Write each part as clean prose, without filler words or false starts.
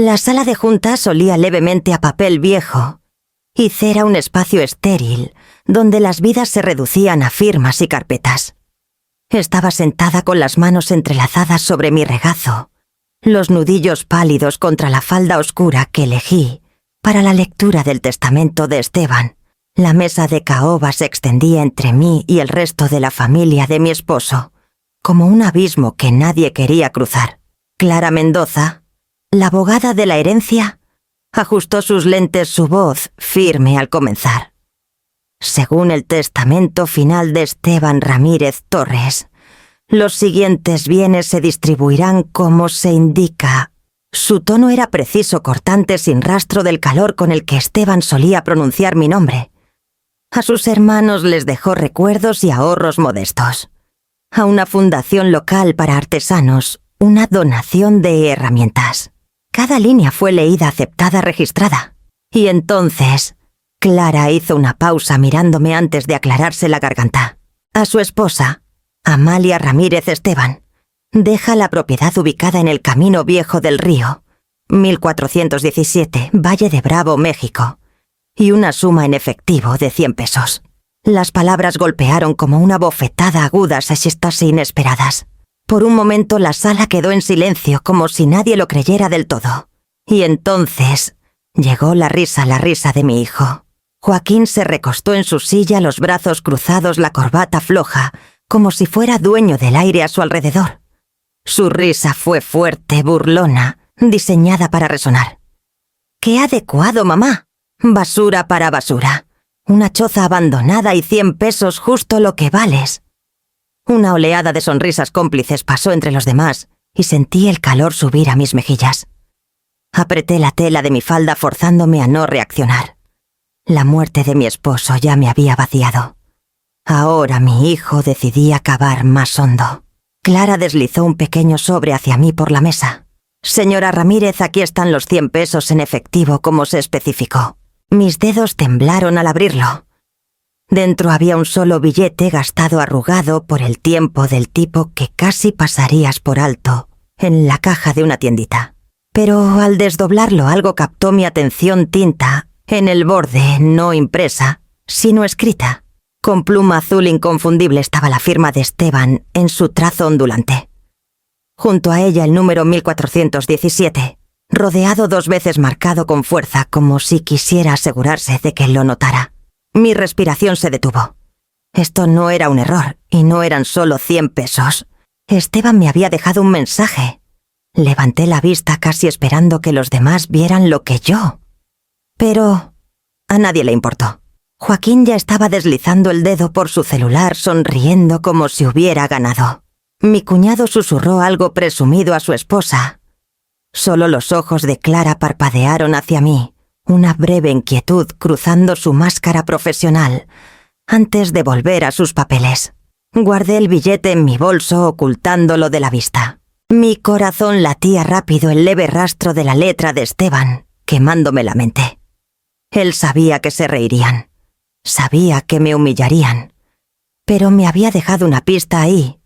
La sala de juntas olía levemente a papel viejo y cera, un espacio estéril donde las vidas se reducían a firmas y carpetas. Estaba sentada con las manos entrelazadas sobre mi regazo, los nudillos pálidos contra la falda oscura que elegí para la lectura del testamento de Esteban. La mesa de caoba se extendía entre mí y el resto de la familia de mi esposo, como un abismo que nadie quería cruzar. Clara Mendoza, la abogada de la herencia, ajustó sus lentes, su voz firme al comenzar. Según el testamento final de Esteban Ramírez Torres, los siguientes bienes se distribuirán como se indica. Su tono era preciso, cortante, sin rastro del calor con el que Esteban solía pronunciar mi nombre. A sus hermanos les dejó recuerdos y ahorros modestos. A una fundación local para artesanos, una donación de herramientas. Cada línea fue leída, aceptada, registrada. Y entonces, Clara hizo una pausa mirándome antes de aclararse la garganta. A su esposa, Amalia Ramírez Esteban, deja la propiedad ubicada en el Camino Viejo del Río, 1417, Valle de Bravo, México, y una suma en efectivo de 100 pesos. Las palabras golpearon como una bofetada aguda, asestas e inesperadas. Por un momento la sala quedó en silencio, como si nadie lo creyera del todo. Y entonces llegó la risa de mi hijo. Joaquín se recostó en su silla, los brazos cruzados, la corbata floja, como si fuera dueño del aire a su alrededor. Su risa fue fuerte, burlona, diseñada para resonar. ¡Qué adecuado, mamá! Basura para basura. Una choza abandonada y 100 pesos, justo lo que vales. Una oleada de sonrisas cómplices pasó entre los demás y sentí el calor subir a mis mejillas. Apreté la tela de mi falda forzándome a no reaccionar. La muerte de mi esposo ya me había vaciado. Ahora mi hijo decidía cavar más hondo. Clara deslizó un pequeño sobre hacia mí por la mesa. Señora Ramírez, aquí están los 100 pesos en efectivo como se especificó. Mis dedos temblaron al abrirlo. Dentro había un solo billete gastado, arrugado por el tiempo, del tipo que casi pasarías por alto en la caja de una tiendita. Pero al desdoblarlo algo captó mi atención: tinta en el borde, no impresa, sino escrita. Con pluma azul inconfundible estaba la firma de Esteban en su trazo ondulante. Junto a ella el número 1417, rodeado 2 veces, marcado con fuerza, como si quisiera asegurarse de que lo notara. Mi respiración se detuvo. Esto no era un error, y no eran solo 100 pesos. Esteban me había dejado un mensaje. Levanté la vista casi esperando que los demás vieran lo que yo. Pero a nadie le importó. Joaquín ya estaba deslizando el dedo por su celular, sonriendo como si hubiera ganado. Mi cuñado susurró algo presumido a su esposa. Solo los ojos de Clara parpadearon hacia mí, una breve inquietud cruzando su máscara profesional, antes de volver a sus papeles. Guardé el billete en mi bolso, ocultándolo de la vista. Mi corazón latía rápido, el leve rastro de la letra de Esteban, quemándome la mente. Él sabía que se reirían. Sabía que me humillarían. Pero me había dejado una pista ahí,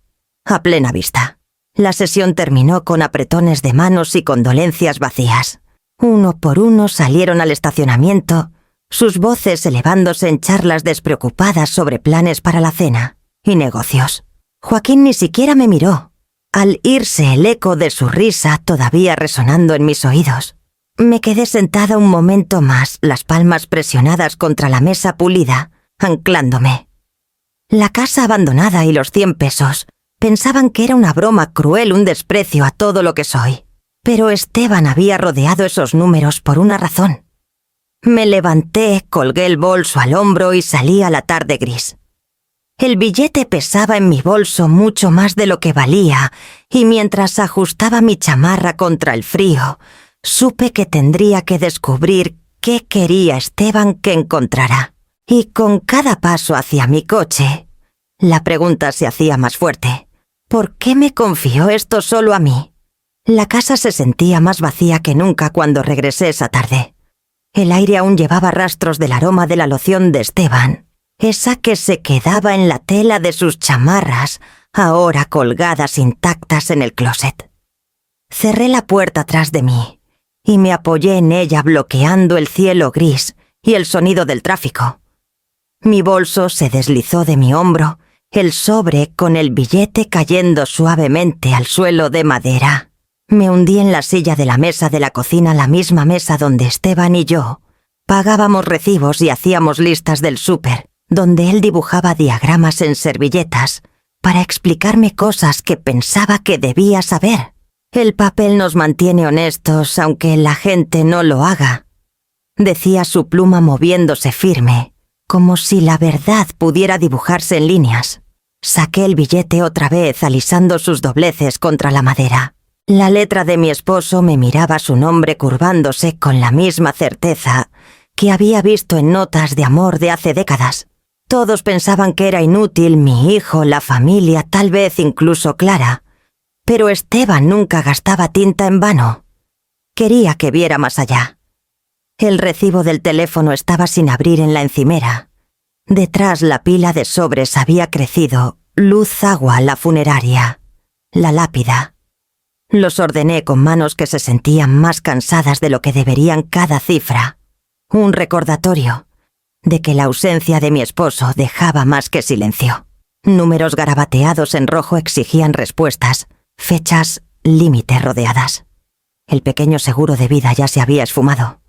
a plena vista. La sesión terminó con apretones de manos y condolencias vacías. Uno por uno salieron al estacionamiento, sus voces elevándose en charlas despreocupadas sobre planes para la cena y negocios. Joaquín ni siquiera me miró, al irse el eco de su risa todavía resonando en mis oídos. Me quedé sentada un momento más, las palmas presionadas contra la mesa pulida, anclándome. La casa abandonada y los 100 pesos pensaban que era una broma cruel, un desprecio a todo lo que soy. Pero Esteban había rodeado esos números por una razón. Me levanté, colgué el bolso al hombro y salí a la tarde gris. El billete pesaba en mi bolso mucho más de lo que valía, y mientras ajustaba mi chamarra contra el frío, supe que tendría que descubrir qué quería Esteban que encontrara. Y con cada paso hacia mi coche, la pregunta se hacía más fuerte. ¿Por qué me confió esto solo a mí? La casa se sentía más vacía que nunca cuando regresé esa tarde. El aire aún llevaba rastros del aroma de la loción de Esteban, esa que se quedaba en la tela de sus chamarras, ahora colgadas intactas en el closet. Cerré la puerta tras de mí y me apoyé en ella bloqueando el cielo gris y el sonido del tráfico. Mi bolso se deslizó de mi hombro, el sobre con el billete cayendo suavemente al suelo de madera. Me hundí en la silla de la mesa de la cocina, la misma mesa donde Esteban y yo pagábamos recibos y hacíamos listas del súper, donde él dibujaba diagramas en servilletas para explicarme cosas que pensaba que debía saber. El papel nos mantiene honestos aunque la gente no lo haga, decía su pluma moviéndose firme, como si la verdad pudiera dibujarse en líneas. Saqué el billete otra vez alisando sus dobleces contra la madera. La letra de mi esposo me miraba su nombre curvándose con la misma certeza que había visto en notas de amor de hace décadas. Todos pensaban que era inútil mi hijo, la familia, tal vez incluso Clara. Pero Esteban nunca gastaba tinta en vano. Quería que viera más allá. El recibo del teléfono estaba sin abrir en la encimera. Detrás la pila de sobres había crecido, luz, agua, la funeraria, la lápida. Los ordené con manos que se sentían más cansadas de lo que deberían cada cifra. Un recordatorio de que la ausencia de mi esposo dejaba más que silencio. Números garabateados en rojo exigían respuestas, fechas límite rodeadas. El pequeño seguro de vida ya se había esfumado.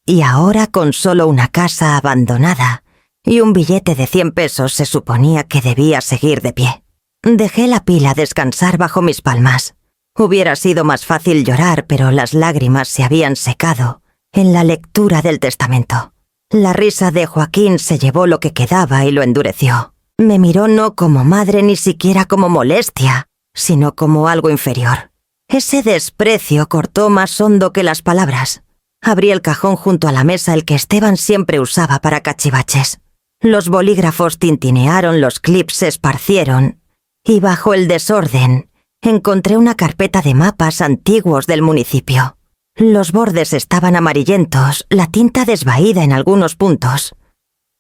Y ahora, con solo una casa abandonada y un billete de 100 pesos, se suponía que debía seguir de pie. Dejé la pila descansar bajo mis palmas. Hubiera sido más fácil llorar, pero las lágrimas se habían secado en la lectura del testamento. La risa de Joaquín se llevó lo que quedaba y lo endureció. Me miró no como madre ni siquiera como molestia, sino como algo inferior. Ese desprecio cortó más hondo que las palabras. Abrí el cajón junto a la mesa, el que Esteban siempre usaba para cachivaches. Los bolígrafos tintinearon, los clips se esparcieron, y bajo el desorden encontré una carpeta de mapas antiguos del municipio. Los bordes estaban amarillentos, la tinta desvaída en algunos puntos.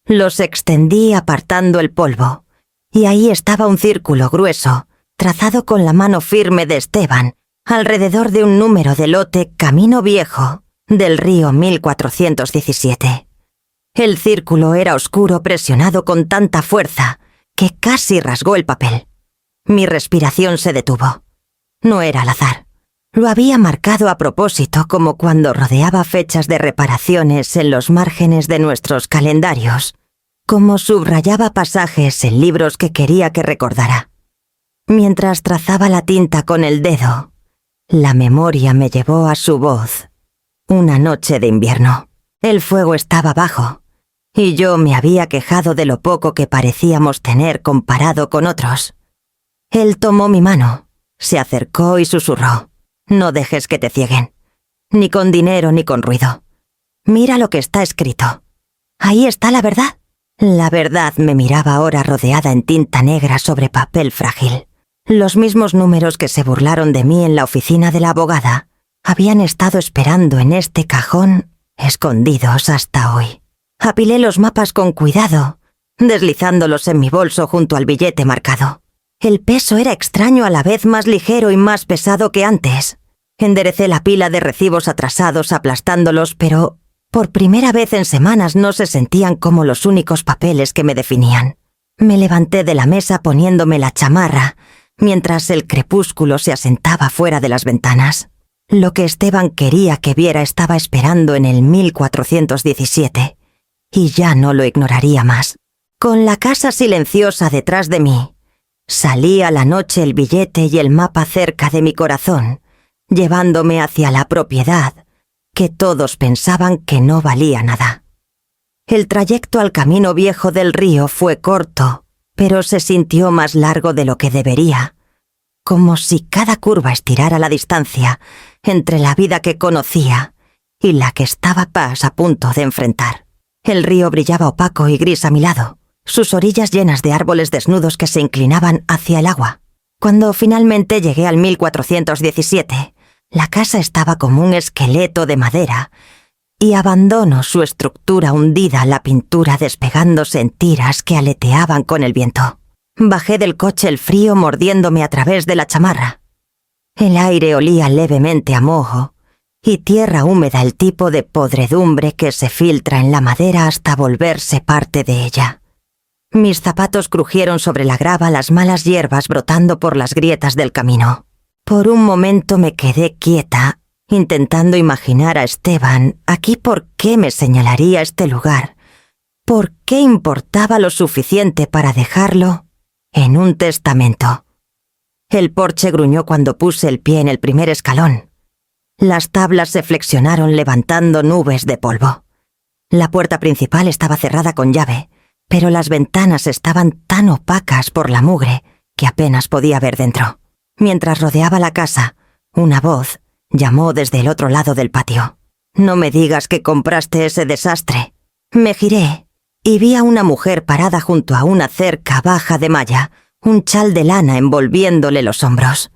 Los extendí apartando el polvo, y ahí estaba un círculo grueso, trazado con la mano firme de Esteban, alrededor de un número de lote Camino Viejo del río 1417. El círculo era oscuro, presionado con tanta fuerza que casi rasgó el papel. Mi respiración se detuvo. No era al azar. Lo había marcado a propósito, como cuando rodeaba fechas de reparaciones en los márgenes de nuestros calendarios, como subrayaba pasajes en libros que quería que recordara. Mientras trazaba la tinta con el dedo, la memoria me llevó a su voz. Una noche de invierno. El fuego estaba bajo, y yo me había quejado de lo poco que parecíamos tener comparado con otros. Él tomó mi mano, se acercó y susurró: «No dejes que te cieguen, ni con dinero ni con ruido. Mira lo que está escrito. Ahí está la verdad». La verdad me miraba ahora rodeada en tinta negra sobre papel frágil. Los mismos números que se burlaron de mí en la oficina de la abogada habían estado esperando en este cajón, escondidos hasta hoy. Apilé los mapas con cuidado, deslizándolos en mi bolso junto al billete marcado. El peso era extraño, a la vez más ligero y más pesado que antes. Enderecé la pila de recibos atrasados aplastándolos, pero por primera vez en semanas no se sentían como los únicos papeles que me definían. Me levanté de la mesa poniéndome la chamarra, mientras el crepúsculo se asentaba fuera de las ventanas. Lo que Esteban quería que viera estaba esperando en el 1417, y ya no lo ignoraría más. Con la casa silenciosa detrás de mí, salí a la noche el billete y el mapa cerca de mi corazón, llevándome hacia la propiedad que todos pensaban que no valía nada. El trayecto al Camino Viejo del río fue corto, pero se sintió más largo de lo que debería, como si cada curva estirara la distancia entre la vida que conocía y la que estaba a punto de enfrentar. El río brillaba opaco y gris a mi lado, sus orillas llenas de árboles desnudos que se inclinaban hacia el agua. Cuando finalmente llegué al 1417, la casa estaba como un esqueleto de madera y abandono su estructura hundida, la pintura despegándose en tiras que aleteaban con el viento. Bajé del coche, el frío mordiéndome a través de la chamarra. El aire olía levemente a moho y tierra húmeda, el tipo de podredumbre que se filtra en la madera hasta volverse parte de ella. Mis zapatos crujieron sobre la grava, las malas hierbas brotando por las grietas del camino. Por un momento me quedé quieta, intentando imaginar a Esteban aquí. ¿Por qué me señalaría este lugar? ¿Por qué importaba lo suficiente para dejarlo en un testamento? El porche gruñó cuando puse el pie en el primer escalón. Las tablas se flexionaron levantando nubes de polvo. La puerta principal estaba cerrada con llave, pero las ventanas estaban tan opacas por la mugre que apenas podía ver dentro. Mientras rodeaba la casa, una voz llamó desde el otro lado del patio. «No me digas que compraste ese desastre». Me giré y vi a una mujer parada junto a una cerca baja de malla, un chal de lana envolviéndole los hombros.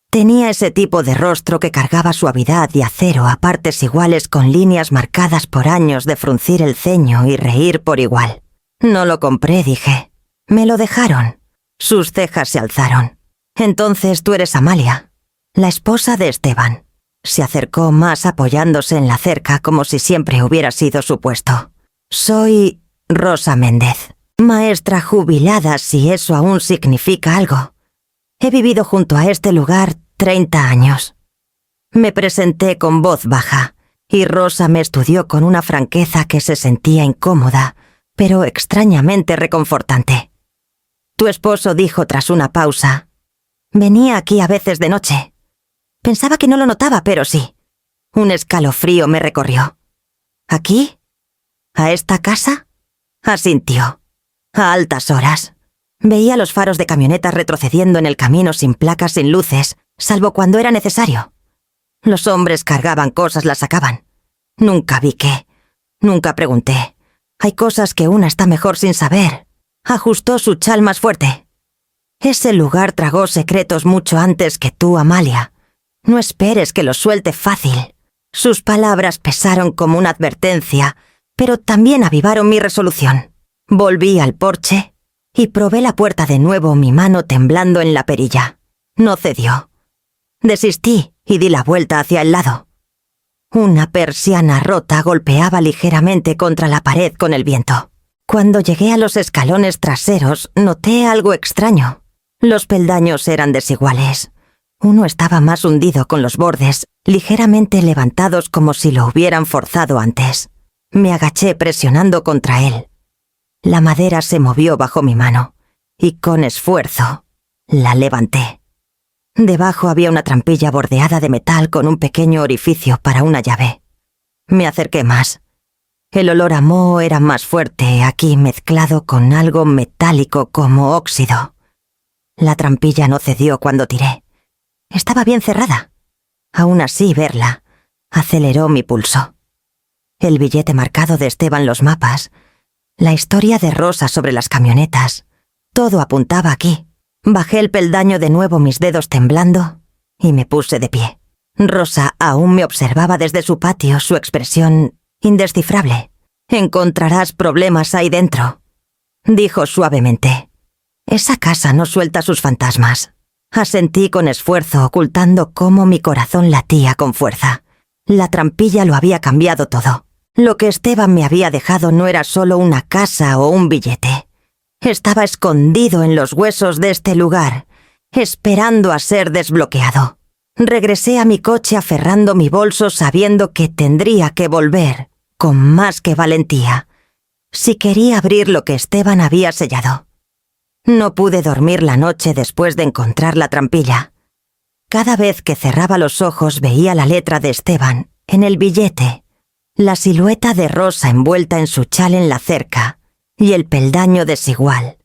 Tenía ese tipo de rostro que cargaba suavidad y acero a partes iguales, con líneas marcadas por años de fruncir el ceño y reír por igual. «No lo compré», dije. «Me lo dejaron». Sus cejas se alzaron. «Entonces tú eres Amalia, la esposa de Esteban». Se acercó más apoyándose en la cerca como si siempre hubiera sido su puesto. «Soy Rosa Méndez, maestra jubilada, si eso aún significa algo. He vivido junto a este lugar 30 años». Me presenté con voz baja, y Rosa me estudió con una franqueza que se sentía incómoda, pero extrañamente reconfortante. «Tu esposo», dijo tras una pausa, «venía aquí a veces de noche». Pensaba que no lo notaba, pero sí. Un escalofrío me recorrió. «¿Aquí? ¿A esta casa?». Asintió. «A altas horas. Veía los faros de camionetas retrocediendo en el camino sin placas, sin luces, salvo cuando era necesario. Los hombres cargaban cosas, las sacaban. Nunca vi qué. Nunca pregunté. Hay cosas que una está mejor sin saber». Ajustó su chal más fuerte. «Ese lugar tragó secretos mucho antes que tú, Amalia. No esperes que los suelte fácil». Sus palabras pesaron como una advertencia, pero también avivaron mi resolución. Volví al porche y probé la puerta de nuevo, mi mano temblando en la perilla. No cedió. Desistí y di la vuelta hacia el lado. Una persiana rota golpeaba ligeramente contra la pared con el viento. Cuando llegué a los escalones traseros, noté algo extraño. Los peldaños eran desiguales. Uno estaba más hundido, con los bordes ligeramente levantados como si lo hubieran forzado antes. Me agaché presionando contra él. La madera se movió bajo mi mano y con esfuerzo la levanté. Debajo había una trampilla bordeada de metal con un pequeño orificio para una llave. Me acerqué más. El olor a moho era más fuerte aquí, mezclado con algo metálico como óxido. La trampilla no cedió cuando tiré. Estaba bien cerrada. Aún así, verla aceleró mi pulso. El billete marcado de Esteban, los mapas, la historia de Rosa sobre las camionetas, todo apuntaba aquí. Bajé el peldaño de nuevo, mis dedos temblando, y me puse de pie. Rosa aún me observaba desde su patio, su expresión indescifrable. «Encontrarás problemas ahí dentro», dijo suavemente. «Esa casa no suelta sus fantasmas». Asentí con esfuerzo, ocultando cómo mi corazón latía con fuerza. La trampilla lo había cambiado todo. Lo que Esteban me había dejado no era solo una casa o un billete. Estaba escondido en los huesos de este lugar, esperando a ser desbloqueado. Regresé a mi coche aferrando mi bolso, sabiendo que tendría que volver, con más que valentía, si quería abrir lo que Esteban había sellado. No pude dormir la noche después de encontrar la trampilla. Cada vez que cerraba los ojos veía la letra de Esteban en el billete, la silueta de Rosa envuelta en su chal en la cerca y el peldaño desigual,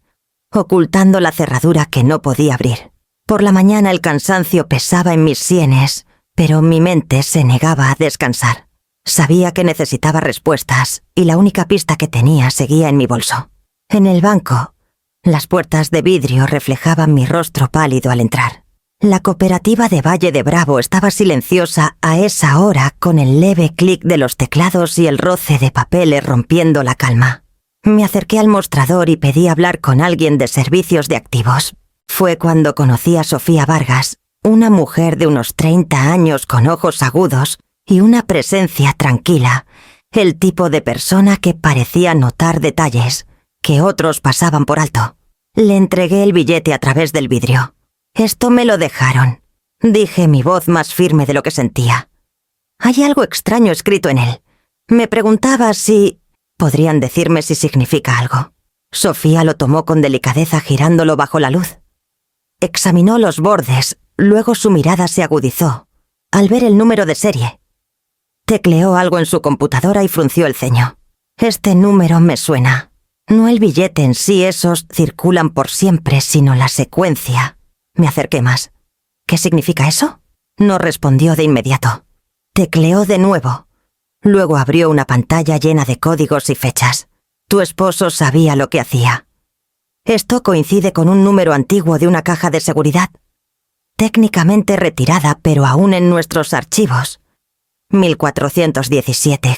ocultando la cerradura que no podía abrir. Por la mañana el cansancio pesaba en mis sienes, pero mi mente se negaba a descansar. Sabía que necesitaba respuestas y la única pista que tenía seguía en mi bolso. En el banco, las puertas de vidrio reflejaban mi rostro pálido al entrar. La cooperativa de Valle de Bravo estaba silenciosa a esa hora, con el leve clic de los teclados y el roce de papeles rompiendo la calma. Me acerqué al mostrador y pedí hablar con alguien de servicios de activos. Fue cuando conocí a Sofía Vargas, una mujer de unos 30 años con ojos agudos y una presencia tranquila, el tipo de persona que parecía notar detalles que otros pasaban por alto. Le entregué el billete a través del vidrio. «Esto me lo dejaron», dije, mi voz más firme de lo que sentía. «Hay algo extraño escrito en él. Me preguntaba si... ¿Podrían decirme si significa algo?» Sofía lo tomó con delicadeza girándolo bajo la luz. Examinó los bordes, luego su mirada se agudizó al ver el número de serie. Tecleó algo en su computadora y frunció el ceño. «Este número me suena. No el billete en sí, esos circulan por siempre, sino la secuencia». Me acerqué más. «¿Qué significa eso?» No respondió de inmediato. Tecleó de nuevo. Luego abrió una pantalla llena de códigos y fechas. Tu esposo sabía lo que hacía. Esto coincide con un número antiguo de una caja de seguridad. Técnicamente retirada, pero aún en nuestros archivos. 1417.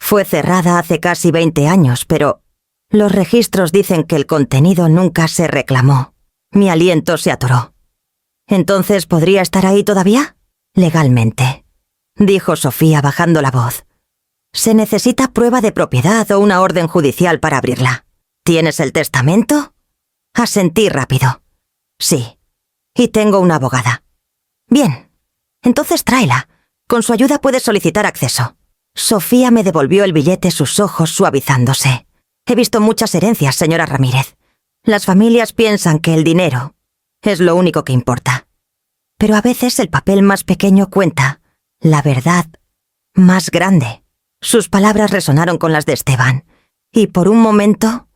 Fue cerrada hace casi 20 años, pero los registros dicen que el contenido nunca se reclamó. Mi aliento se atoró. ¿Entonces podría estar ahí todavía? Legalmente, dijo Sofía bajando la voz. Se necesita prueba de propiedad o una orden judicial para abrirla. ¿Tienes el testamento? Asentí rápido. Sí. Y tengo una abogada. Bien. Entonces tráela. Con su ayuda puedes solicitar acceso. Sofía me devolvió el billete, sus ojos suavizándose. He visto muchas herencias, señora Ramírez. Las familias piensan que el dinero es lo único que importa. Pero a veces el papel más pequeño cuenta, la verdad más grande. Sus palabras resonaron con las de Esteban, y por un momento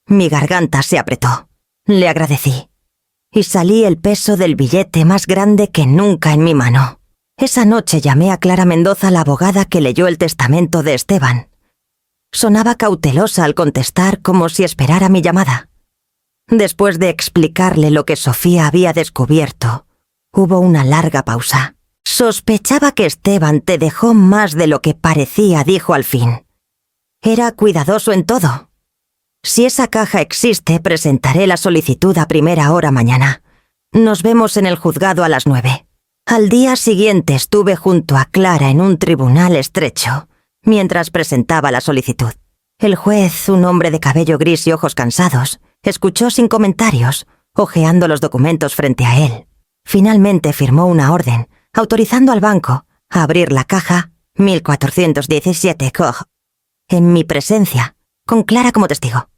mi garganta se apretó. Le agradecí, y salí el peso del billete más grande que nunca en mi mano. Esa noche llamé a Clara Mendoza, la abogada que leyó el testamento de Esteban. Sonaba cautelosa al contestar, como si esperara mi llamada. Después de explicarle lo que Sofía había descubierto, hubo una larga pausa. Sospechaba que Esteban te dejó más de lo que parecía, dijo al fin. Era cuidadoso en todo. Si esa caja existe, presentaré la solicitud a primera hora mañana. Nos vemos en el juzgado a las 9. Al día siguiente estuve junto a Clara en un tribunal estrecho, mientras presentaba la solicitud. El juez, un hombre de cabello gris y ojos cansados, escuchó sin comentarios, hojeando los documentos frente a él. Finalmente firmó una orden, autorizando al banco a abrir la caja 1417 Koch, en mi presencia, con Clara como testigo.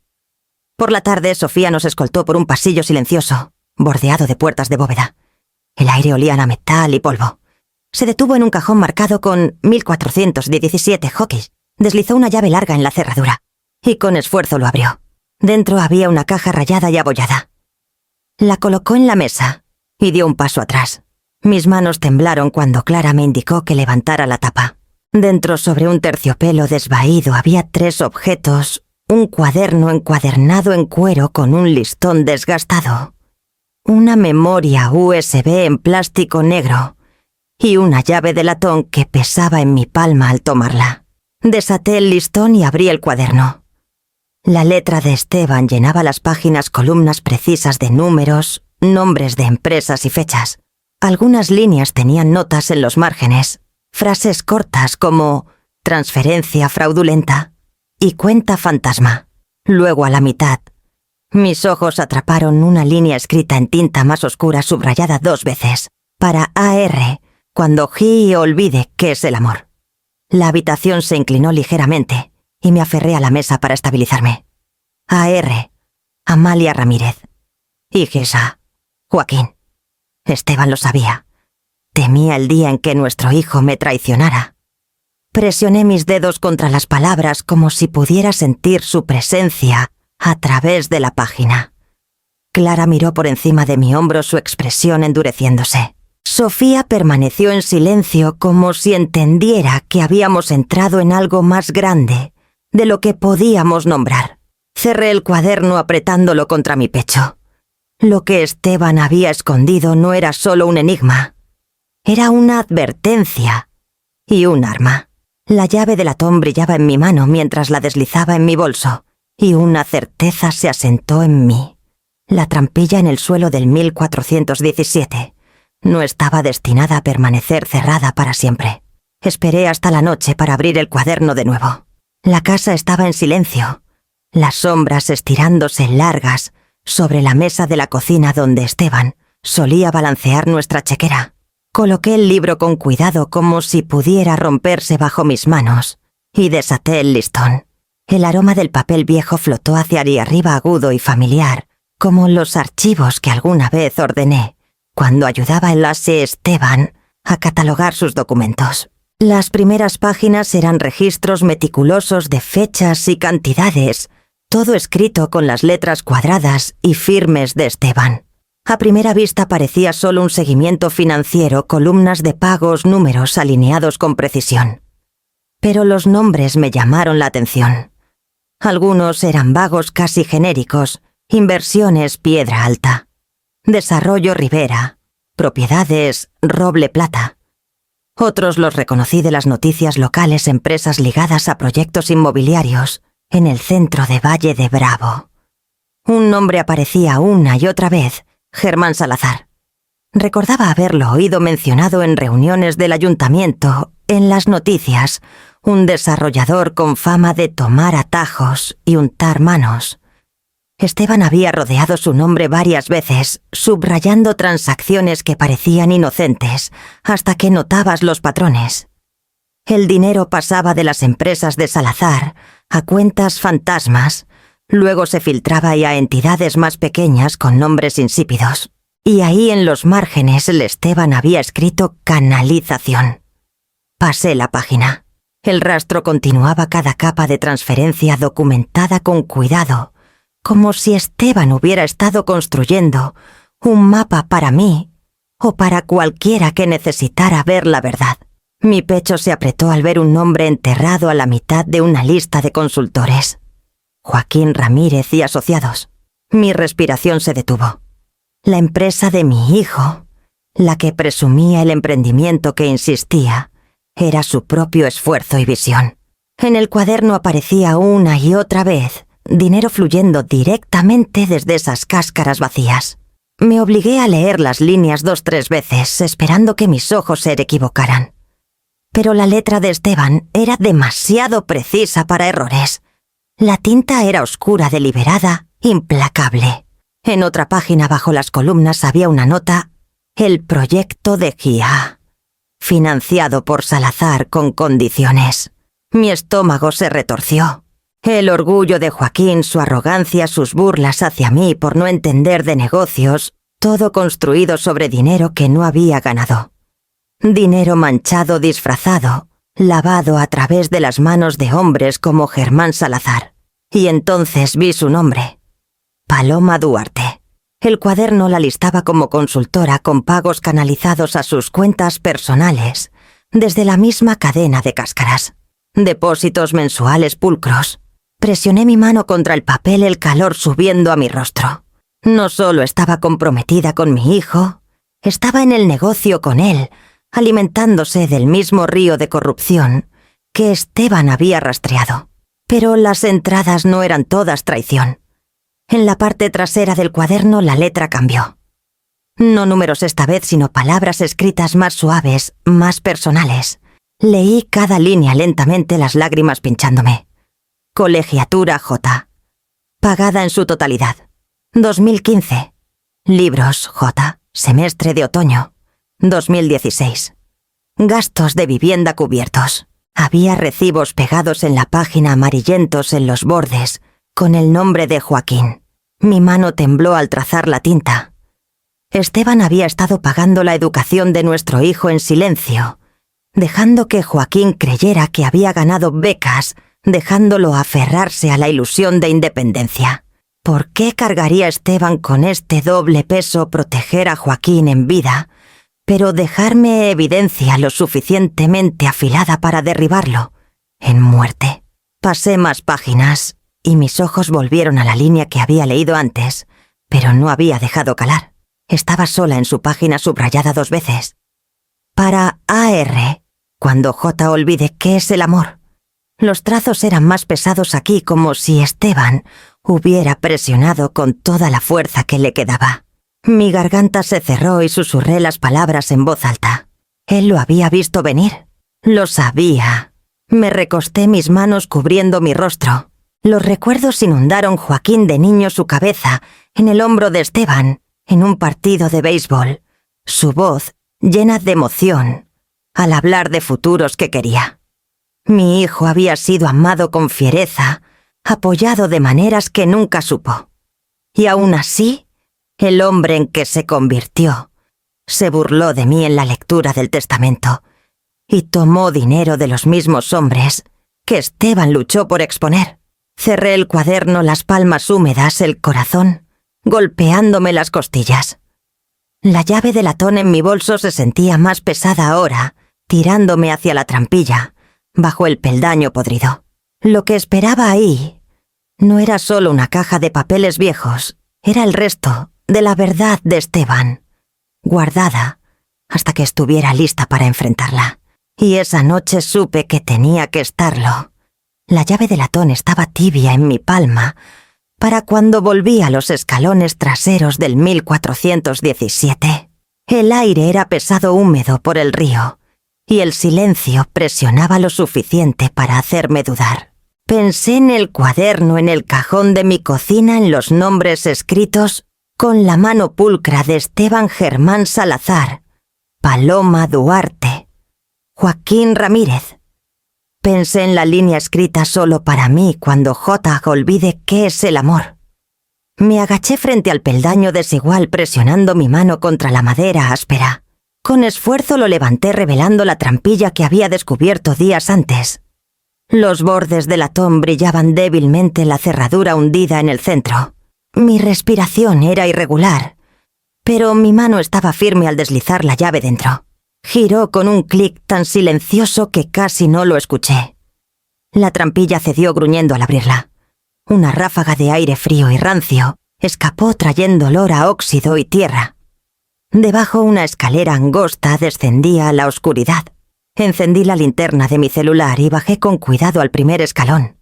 Por la tarde, Sofía nos escoltó por un pasillo silencioso, bordeado de puertas de bóveda. El aire olía a metal y polvo. Se detuvo en un cajón marcado con 1417 Hawkins. Deslizó una llave larga en la cerradura, y con esfuerzo lo abrió. Dentro había una caja rayada y abollada. La colocó en la mesa y dio un paso atrás. Mis manos temblaron cuando Clara me indicó que levantara la tapa. Dentro, sobre un terciopelo desvaído, había 3 objetos: un cuaderno encuadernado en cuero con un listón desgastado, una memoria USB en plástico negro y una llave de latón que pesaba en mi palma al tomarla. Desaté el listón y abrí el cuaderno. La letra de Esteban llenaba las páginas, columnas precisas de números, nombres de empresas y fechas. Algunas líneas tenían notas en los márgenes, frases cortas como transferencia fraudulenta y cuenta fantasma. Luego, a la mitad, mis ojos atraparon una línea escrita en tinta más oscura subrayada 2 veces, para AR, cuando G olvide qué es el amor. La habitación se inclinó ligeramente y me aferré a la mesa para estabilizarme. AR, Amalia Ramírez. Y Gesa, Joaquín. Esteban lo sabía. Temía el día en que nuestro hijo me traicionara. Presioné mis dedos contra las palabras como si pudiera sentir su presencia a través de la página. Clara miró por encima de mi hombro, su expresión endureciéndose. Sofía permaneció en silencio, como si entendiera que habíamos entrado en algo más grande de lo que podíamos nombrar. Cerré el cuaderno apretándolo contra mi pecho. Lo que Esteban había escondido no era solo un enigma. Era una advertencia y un arma. La llave de latón brillaba en mi mano mientras la deslizaba en mi bolso, y una certeza se asentó en mí. La trampilla en el suelo del 1417 no estaba destinada a permanecer cerrada para siempre. Esperé hasta la noche para abrir el cuaderno de nuevo. La casa estaba en silencio, las sombras estirándose largas sobre la mesa de la cocina donde Esteban solía balancear nuestra chequera. Coloqué el libro con cuidado como si pudiera romperse bajo mis manos y desaté el listón. El aroma del papel viejo flotó hacia arriba agudo y familiar, como los archivos que alguna vez ordené cuando ayudaba a Lassie Esteban a catalogar sus documentos. Las primeras páginas eran registros meticulosos de fechas y cantidades, todo escrito con las letras cuadradas y firmes de Esteban. A primera vista parecía solo un seguimiento financiero, columnas de pagos, números alineados con precisión. Pero los nombres me llamaron la atención. Algunos eran vagos casi genéricos: Inversiones Piedra Alta, Desarrollo Rivera, Propiedades Roble Plata. Otros los reconocí de las noticias locales, empresas ligadas a proyectos inmobiliarios en el centro de Valle de Bravo. Un nombre aparecía una y otra vez: Germán Salazar. Recordaba haberlo oído mencionado en reuniones del ayuntamiento, en las noticias, un desarrollador con fama de tomar atajos y untar manos. Esteban había rodeado su nombre varias veces, subrayando transacciones que parecían inocentes, hasta que notabas los patrones. El dinero pasaba de las empresas de Salazar a cuentas fantasmas, luego se filtraba a entidades más pequeñas con nombres insípidos. Y ahí en los márgenes el Esteban había escrito canalización. Pasé la página. El rastro continuaba cada capa de transferencia documentada con cuidado, como si Esteban hubiera estado construyendo un mapa para mí o para cualquiera que necesitara ver la verdad. Mi pecho se apretó al ver un nombre enterrado a la mitad de una lista de consultores: Joaquín Ramírez y Asociados. Mi respiración se detuvo. La empresa de mi hijo, la que presumía el emprendimiento que insistía, era su propio esfuerzo y visión. En el cuaderno aparecía una y otra vez dinero fluyendo directamente desde esas cáscaras vacías. Me obligué a leer las líneas 2-3 veces, esperando que mis ojos se equivocaran. Pero la letra de Esteban era demasiado precisa para errores. La tinta era oscura, deliberada, implacable. En otra página bajo las columnas había una nota: el proyecto de GIA, financiado por Salazar con condiciones. Mi estómago se retorció. El orgullo de Joaquín, su arrogancia, sus burlas hacia mí por no entender de negocios, todo construido sobre dinero que no había ganado. Dinero manchado, disfrazado, lavado a través de las manos de hombres como Germán Salazar. Y entonces vi su nombre: Paloma Duarte. El cuaderno la listaba como consultora con pagos canalizados a sus cuentas personales, desde la misma cadena de cáscaras. Depósitos mensuales pulcros. Presioné mi mano contra el papel, el calor subiendo a mi rostro. No solo estaba comprometida con mi hijo, estaba en el negocio con él, alimentándose del mismo río de corrupción que Esteban había rastreado. Pero las entradas no eran todas traición. En la parte trasera del cuaderno la letra cambió. No números esta vez, sino palabras escritas más suaves, más personales. Leí cada línea lentamente, las lágrimas pinchándome. Colegiatura J. Pagada en su totalidad. 2015. Libros J. Semestre de otoño. 2016. Gastos de vivienda cubiertos. Había recibos pegados en la página, amarillentos en los bordes, con el nombre de Joaquín. Mi mano tembló al trazar la tinta. Esteban había estado pagando la educación de nuestro hijo en silencio, dejando que Joaquín creyera que había ganado becas, dejándolo aferrarse a la ilusión de independencia. ¿Por qué cargaría Esteban con este doble peso: proteger a Joaquín en vida, pero dejarme evidencia lo suficientemente afilada para derribarlo en muerte? Pasé más páginas y mis ojos volvieron a la línea que había leído antes, pero no había dejado calar. Estaba sola en su página subrayada 2 veces. Para AR, cuando J olvide qué es el amor. Los trazos eran más pesados aquí, como si Esteban hubiera presionado con toda la fuerza que le quedaba. Mi garganta se cerró y susurré las palabras en voz alta. Él lo había visto venir. Lo sabía. Me recosté, mis manos cubriendo mi rostro. Los recuerdos inundaron Joaquín de niño su cabeza, en el hombro de Esteban, en un partido de béisbol. Su voz, llena de emoción, al hablar de futuros que quería. Mi hijo había sido amado con fiereza, apoyado de maneras que nunca supo. Y aún así, el hombre en que se convirtió se burló de mí en la lectura del testamento y tomó dinero de los mismos hombres que Esteban luchó por exponer. Cerré el cuaderno, las palmas húmedas, el corazón, golpeándome las costillas. La llave de latón en mi bolso se sentía más pesada ahora, tirándome hacia la trampilla, bajo el peldaño podrido. Lo que esperaba ahí no era solo una caja de papeles viejos, era el resto de la verdad de Esteban, guardada hasta que estuviera lista para enfrentarla. Y esa noche supe que tenía que estarlo. La llave de latón estaba tibia en mi palma para cuando volví a los escalones traseros del 1417. El aire era pesado húmedo por el río, y el silencio presionaba lo suficiente para hacerme dudar. Pensé en el cuaderno en el cajón de mi cocina, en los nombres escritos con la mano pulcra de Esteban Germán Salazar, Paloma Duarte, Joaquín Ramírez. Pensé en la línea escrita solo para mí cuando J. olvide qué es el amor. Me agaché frente al peldaño desigual presionando mi mano contra la madera áspera. Con esfuerzo lo levanté revelando la trampilla que había descubierto días antes. Los bordes del latón brillaban débilmente en la cerradura hundida en el centro. Mi respiración era irregular, pero mi mano estaba firme al deslizar la llave dentro. Giró con un clic tan silencioso que casi no lo escuché. La trampilla cedió gruñendo al abrirla. Una ráfaga de aire frío y rancio escapó trayendo olor a óxido y tierra. Debajo una escalera angosta descendía a la oscuridad. Encendí la linterna de mi celular y bajé con cuidado al primer escalón.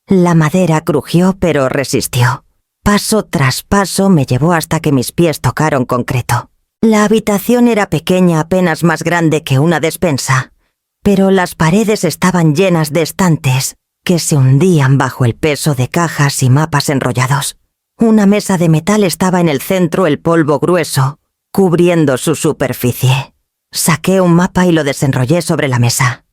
La madera crujió pero resistió. Paso tras paso me llevó hasta que mis pies tocaron concreto. La habitación era pequeña, apenas más grande que una despensa, pero las paredes estaban llenas de estantes que se hundían bajo el peso de cajas y mapas enrollados. Una mesa de metal estaba en el centro, el polvo grueso, cubriendo su superficie. Saqué un mapa y lo desenrollé sobre la mesa.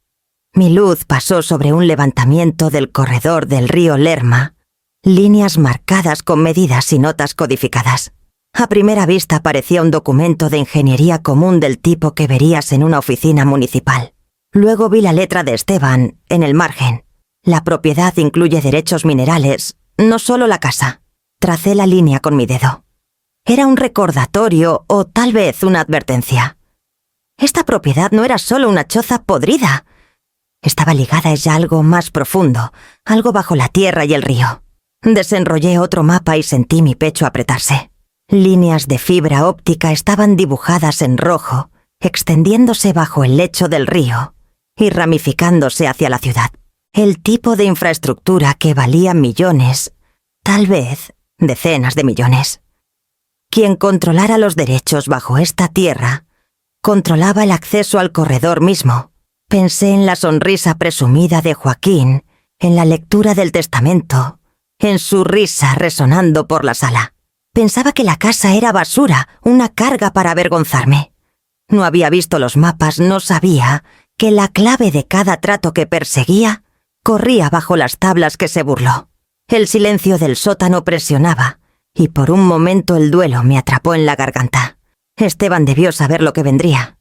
Mi luz pasó sobre un levantamiento del corredor del río Lerma, líneas marcadas con medidas y notas codificadas. A primera vista parecía un documento de ingeniería común del tipo que verías en una oficina municipal. Luego vi la letra de Esteban en el margen. La propiedad incluye derechos minerales, no solo la casa. Tracé la línea con mi dedo. Era un recordatorio o tal vez una advertencia. Esta propiedad no era solo una choza podrida. Estaba ligada a ella algo más profundo, algo bajo la tierra y el río. Desenrollé otro mapa y sentí mi pecho apretarse. Líneas de fibra óptica estaban dibujadas en rojo, extendiéndose bajo el lecho del río y ramificándose hacia la ciudad. El tipo de infraestructura que valía millones, tal vez decenas de millones. Quien controlara los derechos bajo esta tierra, controlaba el acceso al corredor mismo. Pensé en la sonrisa presumida de Joaquín, en la lectura del testamento, en su risa resonando por la sala. Pensaba que la casa era basura, una carga para avergonzarme. No había visto los mapas, no sabía que la clave de cada trato que perseguía corría bajo las tablas que se burló. El silencio del sótano presionaba, y por un momento el duelo me atrapó en la garganta. Esteban debió saber lo que vendría.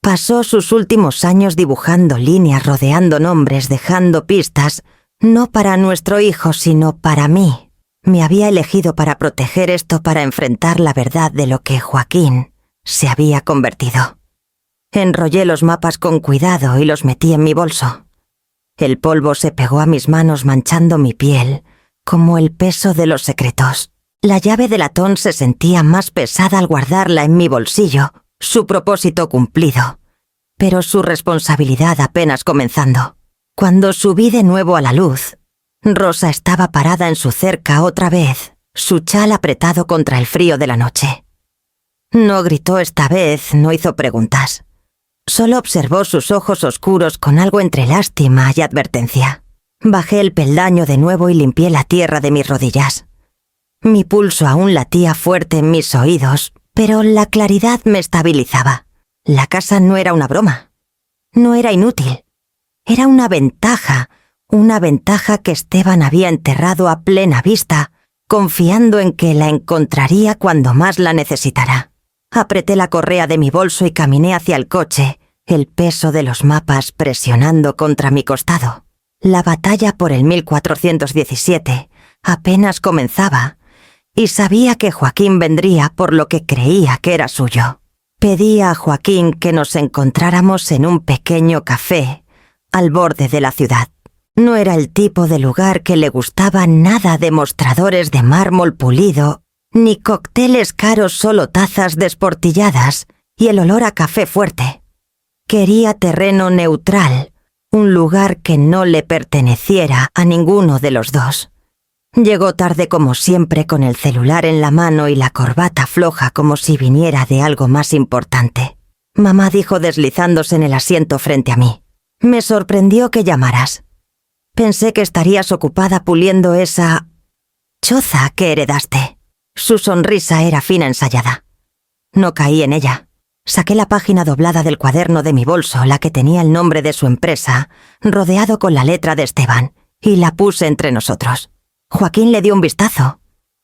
Pasó sus últimos años dibujando líneas, rodeando nombres, dejando pistas, no para nuestro hijo, sino para mí. Me había elegido para proteger esto, para enfrentar la verdad de lo que Joaquín se había convertido. Enrollé los mapas con cuidado y los metí en mi bolso. El polvo se pegó a mis manos manchando mi piel, como el peso de los secretos. La llave de latón se sentía más pesada al guardarla en mi bolsillo, su propósito cumplido, pero su responsabilidad apenas comenzando. Cuando subí de nuevo a la luz, Rosa estaba parada en su cerca otra vez, su chal apretado contra el frío de la noche. No gritó esta vez, no hizo preguntas. Solo observó sus ojos oscuros con algo entre lástima y advertencia. Bajé el peldaño de nuevo y limpié la tierra de mis rodillas. Mi pulso aún latía fuerte en mis oídos, pero la claridad me estabilizaba. La casa no era una broma. No era inútil. Era una ventaja que Esteban había enterrado a plena vista, confiando en que la encontraría cuando más la necesitara. Apreté la correa de mi bolso y caminé hacia el coche, el peso de los mapas presionando contra mi costado. La batalla por el 1417 apenas comenzaba, y sabía que Joaquín vendría por lo que creía que era suyo. Pedí a Joaquín que nos encontráramos en un pequeño café, al borde de la ciudad. No era el tipo de lugar que le gustaba nada de mostradores de mármol pulido, ni cócteles caros, solo tazas desportilladas y el olor a café fuerte. Quería terreno neutral, un lugar que no le perteneciera a ninguno de los dos. Llegó tarde como siempre, con el celular en la mano y la corbata floja como si viniera de algo más importante. Mamá dijo deslizándose en el asiento frente a mí. Me sorprendió que llamaras. Pensé que estarías ocupada puliendo esa choza que heredaste. Su sonrisa era fina, ensayada. No caí en ella. Saqué la página doblada del cuaderno de mi bolso, la que tenía el nombre de su empresa, rodeado con la letra de Esteban, y la puse entre nosotros. Joaquín le dio un vistazo.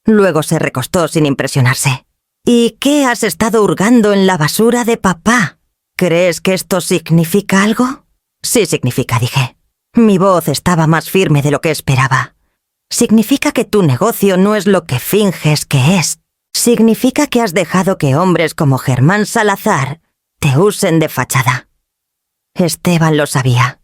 Luego se recostó sin impresionarse. ¿Y qué has estado hurgando en la basura de papá? ¿Crees que esto significa algo? Sí significa, dije. Mi voz estaba más firme de lo que esperaba. Significa que tu negocio no es lo que finges que es. Significa que has dejado que hombres como Germán Salazar te usen de fachada. Esteban lo sabía.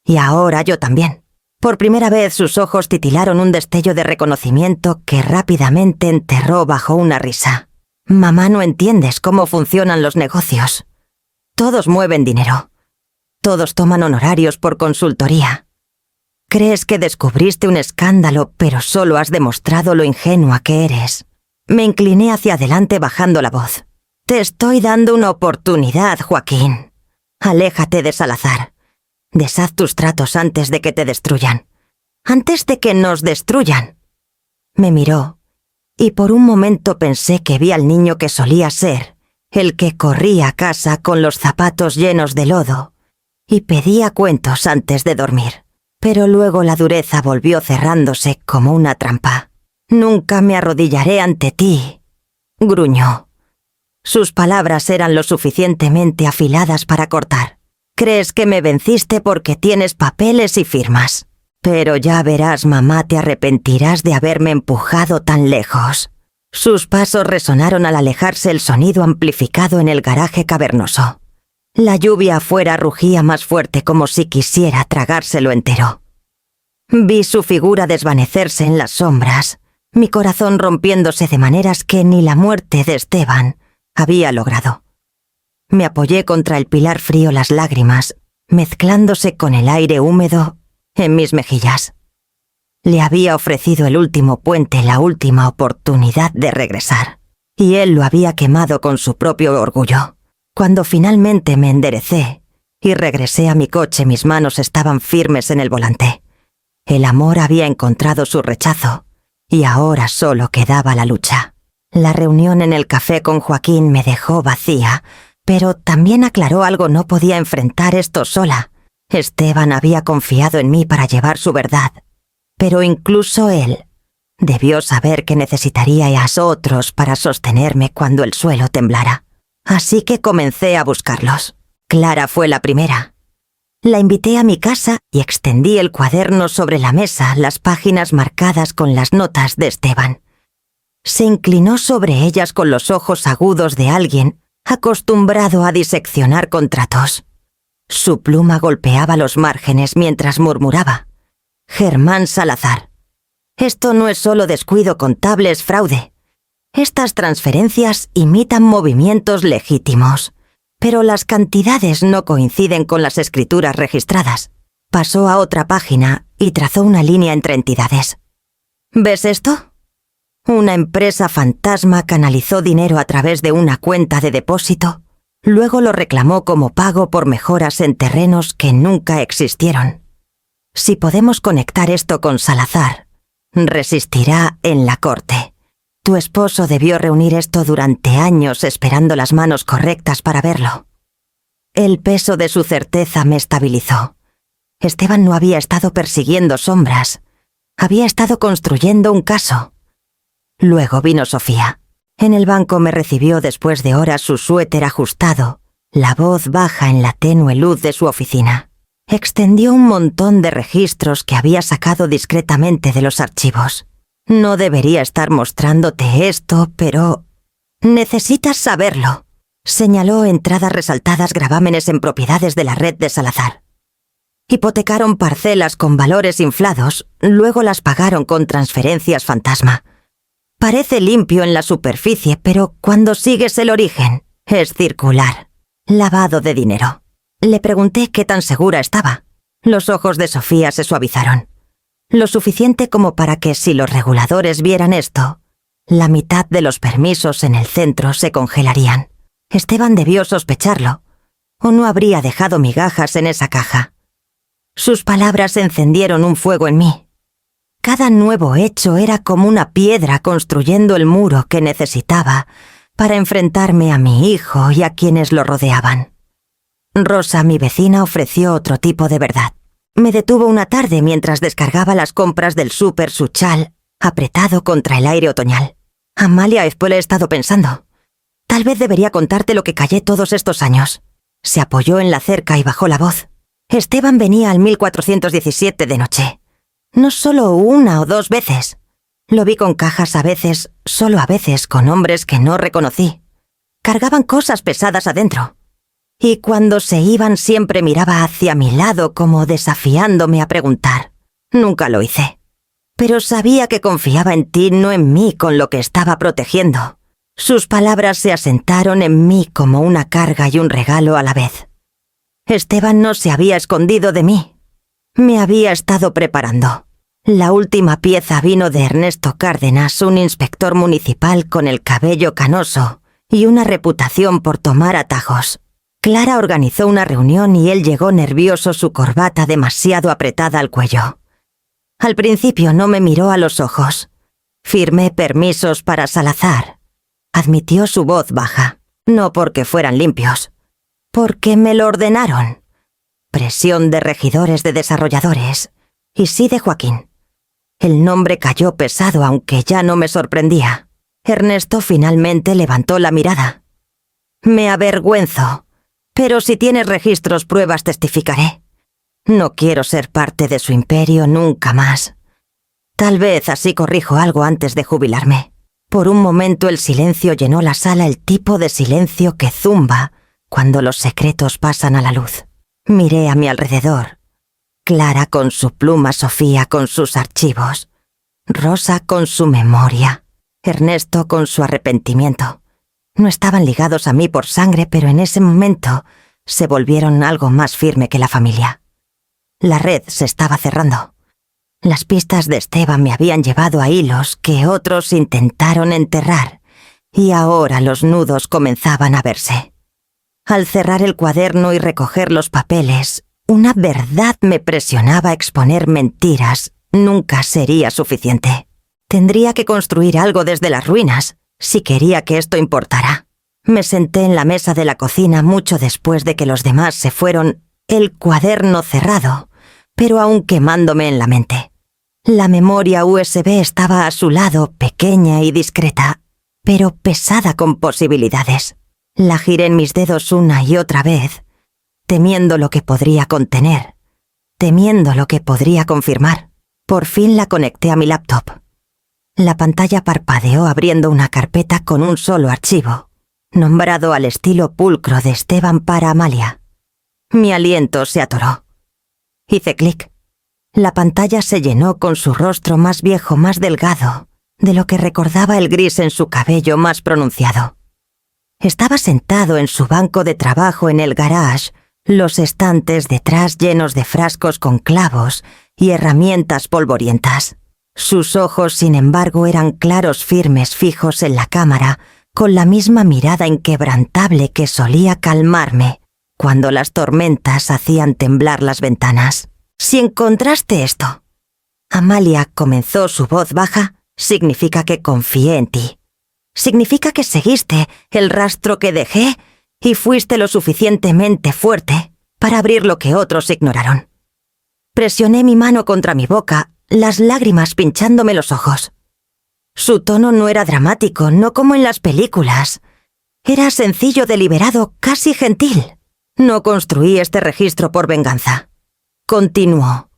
Y ahora yo también. Por primera vez sus ojos titilaron un destello de reconocimiento que rápidamente enterró bajo una risa. Mamá, no entiendes cómo funcionan los negocios. Todos mueven dinero. Todos toman honorarios por consultoría. Crees que descubriste un escándalo, pero solo has demostrado lo ingenua que eres. Me incliné hacia adelante bajando la voz. Te estoy dando una oportunidad, Joaquín. Aléjate de Salazar. Deshaz tus tratos antes de que te destruyan. Antes de que nos destruyan. Me miró, y por un momento pensé que vi al niño que solía ser, el que corría a casa con los zapatos llenos de lodo, y pedía cuentos antes de dormir. Pero luego la dureza volvió cerrándose como una trampa. Nunca me arrodillaré ante ti, gruñó. Sus palabras eran lo suficientemente afiladas para cortar. Crees que me venciste porque tienes papeles y firmas. Pero ya verás, mamá, te arrepentirás de haberme empujado tan lejos. Sus pasos resonaron al alejarse, el sonido amplificado en el garaje cavernoso. La lluvia afuera rugía más fuerte, como si quisiera tragárselo entero. Vi su figura desvanecerse en las sombras, mi corazón rompiéndose de maneras que ni la muerte de Esteban había logrado. Me apoyé contra el pilar frío, las lágrimas mezclándose con el aire húmedo en mis mejillas. Le había ofrecido el último puente, la última oportunidad de regresar, y él lo había quemado con su propio orgullo. Cuando finalmente me enderecé y regresé a mi coche, mis manos estaban firmes en el volante. El amor había encontrado su rechazo, y ahora solo quedaba la lucha. La reunión en el café con Joaquín me dejó vacía, pero también aclaró algo: no podía enfrentar esto sola. Esteban había confiado en mí para llevar su verdad, pero incluso él debió saber que necesitaría a otros para sostenerme cuando el suelo temblara. Así que comencé a buscarlos. Clara fue la primera. La invité a mi casa y extendí el cuaderno sobre la mesa, las páginas marcadas con las notas de Esteban. Se inclinó sobre ellas con los ojos agudos de alguien acostumbrado a diseccionar contratos. Su pluma golpeaba los márgenes mientras murmuraba: Germán Salazar. Esto no es solo descuido contable, es fraude. Estas transferencias imitan movimientos legítimos, pero las cantidades no coinciden con las escrituras registradas. Pasó a otra página y trazó una línea entre entidades. ¿Ves esto? Una empresa fantasma canalizó dinero a través de una cuenta de depósito Luego lo reclamó como pago por mejoras en terrenos que nunca existieron. Si podemos conectar esto con Salazar, resistirá en la corte. Tu esposo debió reunir esto durante años esperando las manos correctas para verlo. El peso de su certeza me estabilizó. Esteban no había estado persiguiendo sombras. Había estado construyendo un caso. Luego vino Sofía. En el banco me recibió después de horas su suéter ajustado, la voz baja en la tenue luz de su oficina. Extendió un montón de registros que había sacado discretamente de los archivos. No debería estar mostrándote esto, pero... necesitas saberlo. Señaló entradas resaltadas, gravámenes en propiedades de la red de Salazar. Hipotecaron parcelas con valores inflados, luego las pagaron con transferencias fantasma. Parece limpio en la superficie, pero cuando sigues el origen, es circular. Lavado de dinero. Le pregunté qué tan segura estaba. Los ojos de Sofía se suavizaron. Lo suficiente como para que si los reguladores vieran esto, la mitad de los permisos en el centro se congelarían. Esteban debió sospecharlo, o no habría dejado migajas en esa caja. Sus palabras encendieron un fuego en mí. Cada nuevo hecho era como una piedra construyendo el muro que necesitaba para enfrentarme a mi hijo y a quienes lo rodeaban. Rosa, mi vecina, ofreció otro tipo de verdad. Me detuvo una tarde mientras descargaba las compras del súper su chal, apretado contra el aire otoñal. Amalia, después le he estado pensando. Tal vez debería contarte lo que callé todos estos años. Se apoyó en la cerca y bajó la voz. Esteban venía al 1417 de noche. No solo una o dos veces. Lo vi con cajas a veces, solo a veces, con hombres que no reconocí. Cargaban cosas pesadas adentro. Y cuando se iban siempre miraba hacia mi lado como desafiándome a preguntar. Nunca lo hice. Pero sabía que confiaba en ti, no en mí, con lo que estaba protegiendo. Sus palabras se asentaron en mí como una carga y un regalo a la vez. Esteban no se había escondido de mí. Me había estado preparando. La última pieza vino de Ernesto Cárdenas, un inspector municipal con el cabello canoso y una reputación por tomar atajos. Clara organizó una reunión y él llegó nervioso, su corbata demasiado apretada al cuello. Al principio no me miró a los ojos. Firmé permisos para Salazar. Admitió su voz baja, no porque fueran limpios, porque me lo ordenaron. Presión de regidores, de desarrolladores, y sí de Joaquín. El nombre cayó pesado, aunque ya no me sorprendía. Ernesto finalmente levantó la mirada. Me avergüenzo, pero si tienes registros, pruebas, testificaré. No quiero ser parte de su imperio nunca más. Tal vez así corrijo algo antes de jubilarme. Por un momento el silencio llenó la sala, el tipo de silencio que zumba cuando los secretos pasan a la luz. Miré a mi alrededor. Clara con su pluma, Sofía con sus archivos, Rosa con su memoria, Ernesto con su arrepentimiento. No estaban ligados a mí por sangre, pero en ese momento se volvieron algo más firme que la familia. La red se estaba cerrando. Las pistas de Esteban me habían llevado a hilos que otros intentaron enterrar, y ahora los nudos comenzaban a verse. Al cerrar el cuaderno y recoger los papeles, una verdad me presionaba a exponer mentiras. Nunca sería suficiente. Tendría que construir algo desde las ruinas, si quería que esto importara. Me senté en la mesa de la cocina mucho después de que los demás se fueron, el cuaderno cerrado, pero aún quemándome en la mente. La memoria USB estaba a su lado, pequeña y discreta, pero pesada con posibilidades. La giré en mis dedos una y otra vez, temiendo lo que podría contener, temiendo lo que podría confirmar. Por fin la conecté a mi laptop. La pantalla parpadeó abriendo una carpeta con un solo archivo, nombrado al estilo pulcro de Esteban para Amalia. Mi aliento se atoró. Hice clic. La pantalla se llenó con su rostro más viejo, más delgado, de lo que recordaba el gris en su cabello más pronunciado. Estaba sentado en su banco de trabajo en el garage, los estantes detrás llenos de frascos con clavos y herramientas polvorientas. Sus ojos, sin embargo, eran claros, firmes, fijos en la cámara, con la misma mirada inquebrantable que solía calmarme cuando las tormentas hacían temblar las ventanas. Si encontraste esto, Amalia, comenzó su voz baja, significa que confié en ti. Significa que seguiste el rastro que dejé y fuiste lo suficientemente fuerte para abrir lo que otros ignoraron. Presioné mi mano contra mi boca, las lágrimas pinchándome los ojos. Su tono no era dramático, no como en las películas. Era sencillo, deliberado, casi gentil. No construí este registro por venganza. Continuó.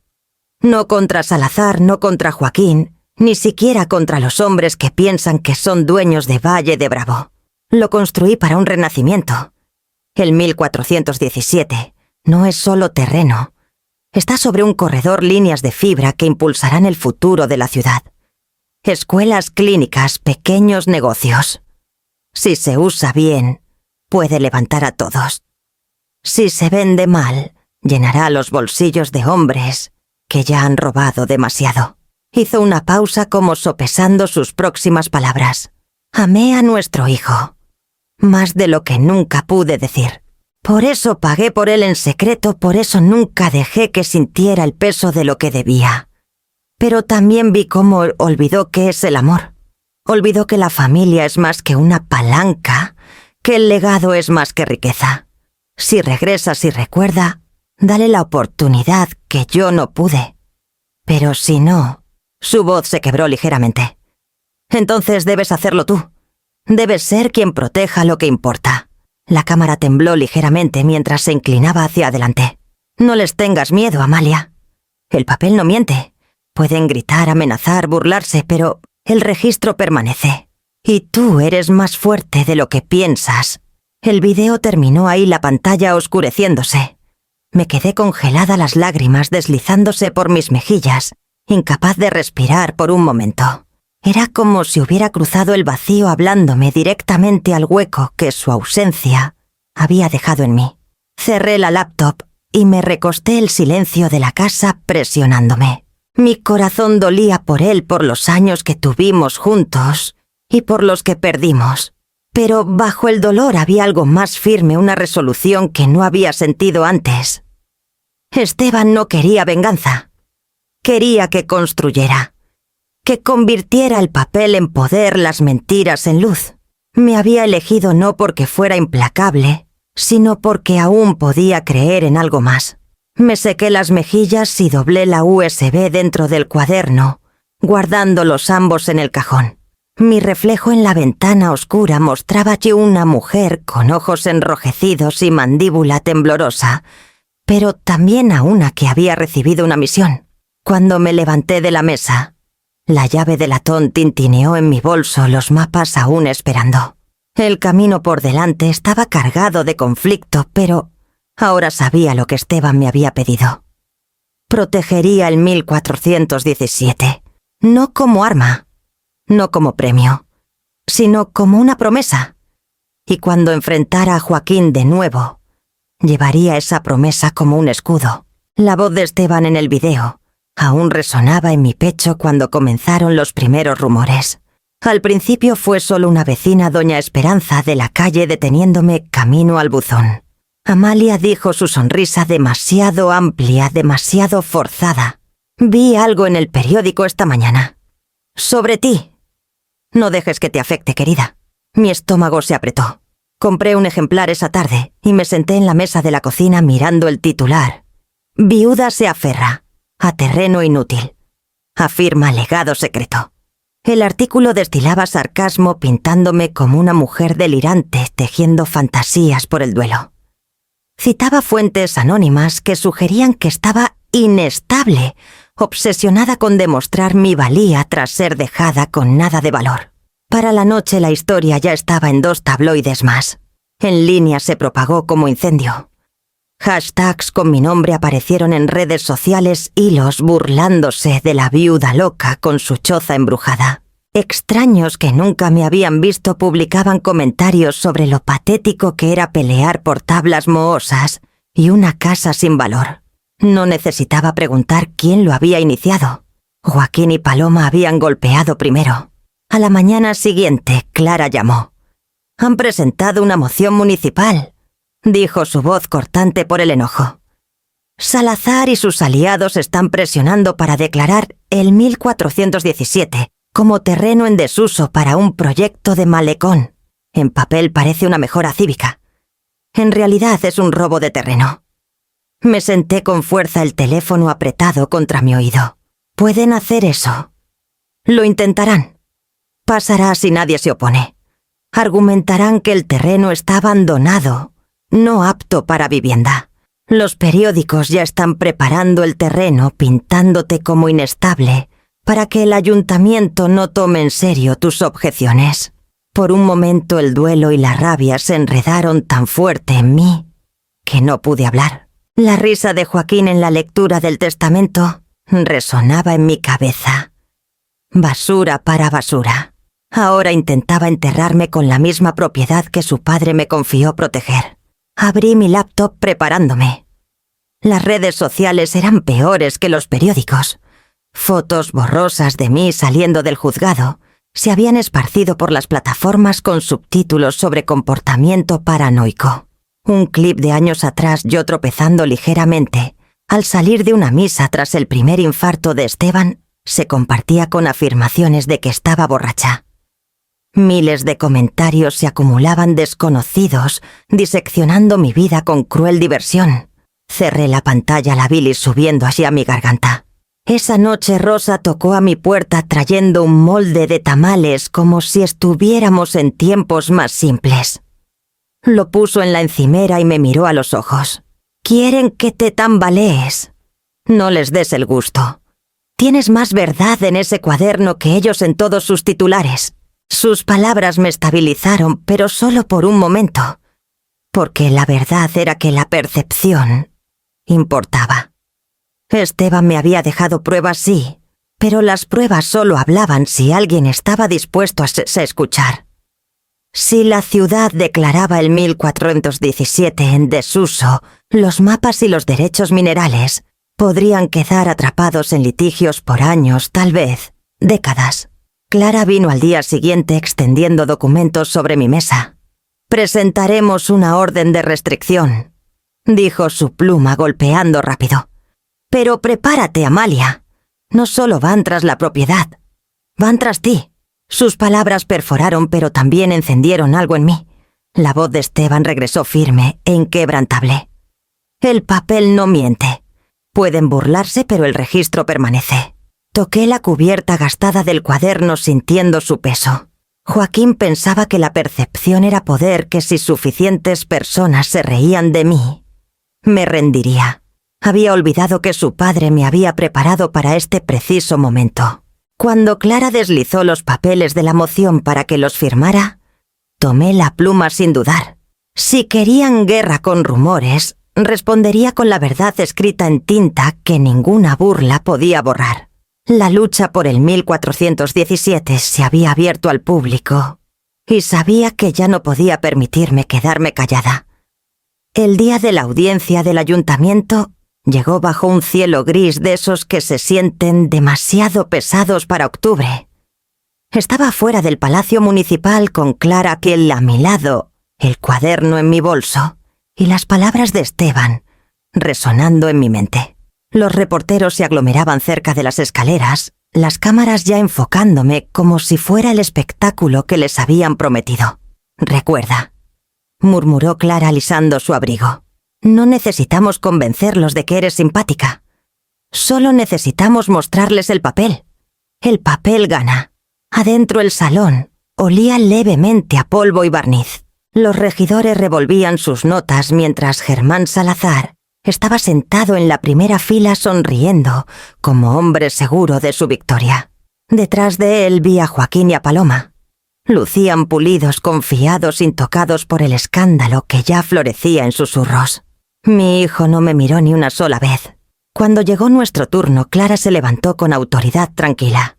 No contra Salazar, no contra Joaquín, ni siquiera contra los hombres que piensan que son dueños de Valle de Bravo. Lo construí para un renacimiento. El 1417 no es solo terreno. Está sobre un corredor líneas de fibra que impulsarán el futuro de la ciudad. Escuelas clínicas, pequeños negocios. Si se usa bien, puede levantar a todos. Si se vende mal, llenará los bolsillos de hombres que ya han robado demasiado. Hizo una pausa como sopesando sus próximas palabras. Amé a nuestro hijo, más de lo que nunca pude decir. Por eso pagué por él en secreto, por eso nunca dejé que sintiera el peso de lo que debía. Pero también vi cómo olvidó qué es el amor. Olvidó que la familia es más que una palanca, que el legado es más que riqueza. Si regresas y recuerda, dale la oportunidad que yo no pude. Pero si no, su voz se quebró ligeramente. Entonces debes hacerlo tú. Debes ser quien proteja lo que importa. La cámara tembló ligeramente mientras se inclinaba hacia adelante. No les tengas miedo, Amalia. El papel no miente. Pueden gritar, amenazar, burlarse, pero el registro permanece. Y tú eres más fuerte de lo que piensas. El video terminó ahí, la pantalla oscureciéndose. Me quedé congelada, las lágrimas deslizándose por mis mejillas, incapaz de respirar por un momento. Era como si hubiera cruzado el vacío hablándome directamente al hueco que su ausencia había dejado en mí. Cerré la laptop y me recosté el silencio de la casa presionándome. Mi corazón dolía por él, por los años que tuvimos juntos y por los que perdimos. Pero bajo el dolor había algo más firme, una resolución que no había sentido antes. Esteban no quería venganza. Quería que construyera. Que convirtiera el papel en poder, las mentiras en luz. Me había elegido no porque fuera implacable, sino porque aún podía creer en algo más. Me sequé las mejillas y doblé la USB dentro del cuaderno, guardándolos ambos en el cajón. Mi reflejo en la ventana oscura mostraba allí una mujer con ojos enrojecidos y mandíbula temblorosa, pero también a una que había recibido una misión. Cuando me levanté de la mesa, la llave de latón tintineó en mi bolso, los mapas aún esperando. El camino por delante estaba cargado de conflicto, pero ahora sabía lo que Esteban me había pedido. Protegería el 1417, no como arma, no como premio, sino como una promesa. Y cuando enfrentara a Joaquín de nuevo, llevaría esa promesa como un escudo. La voz de Esteban en el video aún resonaba en mi pecho cuando comenzaron los primeros rumores. Al principio fue solo una vecina, doña Esperanza, de la calle, deteniéndome camino al buzón. Amalia dijo, su sonrisa demasiado amplia, demasiado forzada. Vi algo en el periódico esta mañana. Sobre ti. No dejes que te afecte, querida. Mi estómago se apretó. Compré un ejemplar esa tarde y me senté en la mesa de la cocina mirando el titular. Viuda se aferra a terreno inútil. Afirma legado secreto. El artículo destilaba sarcasmo, pintándome como una mujer delirante tejiendo fantasías por el duelo. Citaba fuentes anónimas que sugerían que estaba inestable, obsesionada con demostrar mi valía tras ser dejada con nada de valor. Para la noche la historia ya estaba en 2 tabloides más. En línea se propagó como incendio. Hashtags con mi nombre aparecieron en redes sociales, hilos burlándose de la viuda loca con su choza embrujada. Extraños que nunca me habían visto publicaban comentarios sobre lo patético que era pelear por tablas mohosas y una casa sin valor. No necesitaba preguntar quién lo había iniciado. Joaquín y Paloma habían golpeado primero. A la mañana siguiente, Clara llamó. Han presentado una moción municipal, dijo su voz cortante por el enojo. Salazar y sus aliados están presionando para declarar el 1417 como terreno en desuso para un proyecto de malecón. En papel parece una mejora cívica. En realidad es un robo de terreno. Me senté con fuerza, el teléfono apretado contra mi oído. Pueden hacer eso. Lo intentarán. Pasará si nadie se opone. Argumentarán que el terreno está abandonado, no apto para vivienda. Los periódicos ya están preparando el terreno, pintándote como inestable, para que el ayuntamiento no tome en serio tus objeciones. Por un momento el duelo y la rabia se enredaron tan fuerte en mí que no pude hablar. La risa de Joaquín en la lectura del testamento resonaba en mi cabeza. Basura para basura. Ahora intentaba enterrarme con la misma propiedad que su padre me confió proteger. Abrí mi laptop preparándome. Las redes sociales eran peores que los periódicos. Fotos borrosas de mí saliendo del juzgado se habían esparcido por las plataformas con subtítulos sobre comportamiento paranoico. Un clip de años atrás, yo tropezando ligeramente al salir de una misa tras el primer infarto de Esteban, se compartía con afirmaciones de que estaba borracha. Miles de comentarios se acumulaban desconocidos, diseccionando mi vida con cruel diversión. Cerré la pantalla, la bilis subiendo hacia mi garganta. Esa noche Rosa tocó a mi puerta trayendo un molde de tamales como si estuviéramos en tiempos más simples. Lo puso en la encimera y me miró a los ojos. Quieren que te tambalees. No les des el gusto. Tienes más verdad en ese cuaderno que ellos en todos sus titulares. Sus palabras me estabilizaron, pero solo por un momento, porque la verdad era que la percepción importaba. Esteban me había dejado pruebas, sí, pero las pruebas solo hablaban si alguien estaba dispuesto a escuchar. Si la ciudad declaraba el 1417 en desuso, los mapas y los derechos minerales podrían quedar atrapados en litigios por años, tal vez décadas. Clara vino al día siguiente extendiendo documentos sobre mi mesa. «Presentaremos una orden de restricción», dijo su pluma golpeando rápido. «Pero prepárate, Amalia. No solo van tras la propiedad, van tras ti». Sus palabras perforaron, pero también encendieron algo en mí. La voz de Esteban regresó firme e inquebrantable. «El papel no miente. Pueden burlarse, pero el registro permanece». Toqué la cubierta gastada del cuaderno sintiendo su peso. Joaquín pensaba que la percepción era poder, que si suficientes personas se reían de mí, me rendiría. Había olvidado que su padre me había preparado para este preciso momento. Cuando Clara deslizó los papeles de la moción para que los firmara, tomé la pluma sin dudar. Si querían guerra con rumores, respondería con la verdad escrita en tinta que ninguna burla podía borrar. La lucha por el 1417 se había abierto al público y sabía que ya no podía permitirme quedarme callada. El día de la audiencia del ayuntamiento llegó bajo un cielo gris de esos que se sienten demasiado pesados para octubre. Estaba fuera del palacio municipal con Clara a mi lado, el cuaderno en mi bolso y las palabras de Esteban resonando en mi mente. Los reporteros se aglomeraban cerca de las escaleras, las cámaras ya enfocándome como si fuera el espectáculo que les habían prometido. «Recuerda», murmuró Clara alisando su abrigo. «No necesitamos convencerlos de que eres simpática. Solo necesitamos mostrarles el papel. El papel gana». Adentro el salón olía levemente a polvo y barniz. Los regidores revolvían sus notas mientras Germán Salazar estaba sentado en la primera fila sonriendo, como hombre seguro de su victoria. Detrás de él vi a Joaquín y a Paloma. Lucían pulidos, confiados, intocados por el escándalo que ya florecía en susurros. Mi hijo no me miró ni una sola vez. Cuando llegó nuestro turno, Clara se levantó con autoridad tranquila.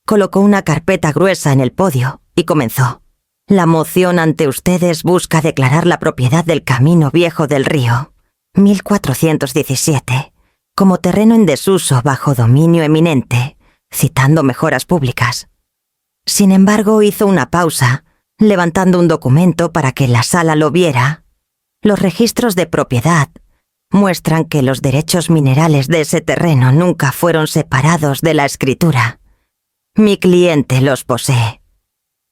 Colocó una carpeta gruesa en el podio y comenzó. «La moción ante ustedes busca declarar la propiedad del Camino Viejo del Río 1417 como terreno en desuso bajo dominio eminente, citando mejoras públicas». Sin embargo, hizo una pausa, levantando un documento para que la sala lo viera. Los registros de propiedad muestran que los derechos minerales de ese terreno nunca fueron separados de la escritura. Mi cliente los posee.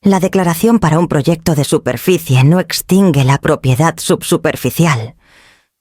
La declaración para un proyecto de superficie no extingue la propiedad subsuperficial.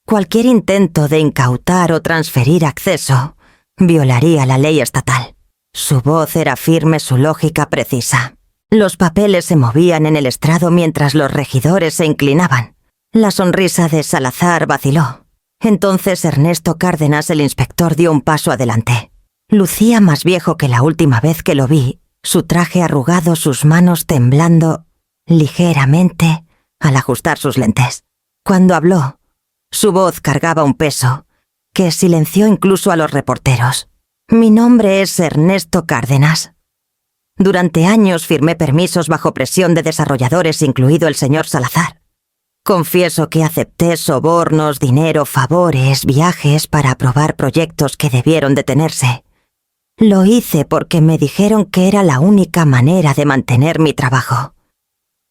Cualquier intento de incautar o transferir acceso violaría la ley estatal. Su voz era firme, su lógica precisa. Los papeles se movían en el estrado mientras los regidores se inclinaban. La sonrisa de Salazar vaciló. Entonces Ernesto Cárdenas, el inspector, dio un paso adelante. Lucía más viejo que la última vez que lo vi, su traje arrugado, sus manos temblando ligeramente al ajustar sus lentes. Cuando habló, su voz cargaba un peso que silenció incluso a los reporteros. Mi nombre es Ernesto Cárdenas. Durante años firmé permisos bajo presión de desarrolladores, incluido el señor Salazar. Confieso que acepté sobornos, dinero, favores, viajes para aprobar proyectos que debieron detenerse. Lo hice porque me dijeron que era la única manera de mantener mi trabajo.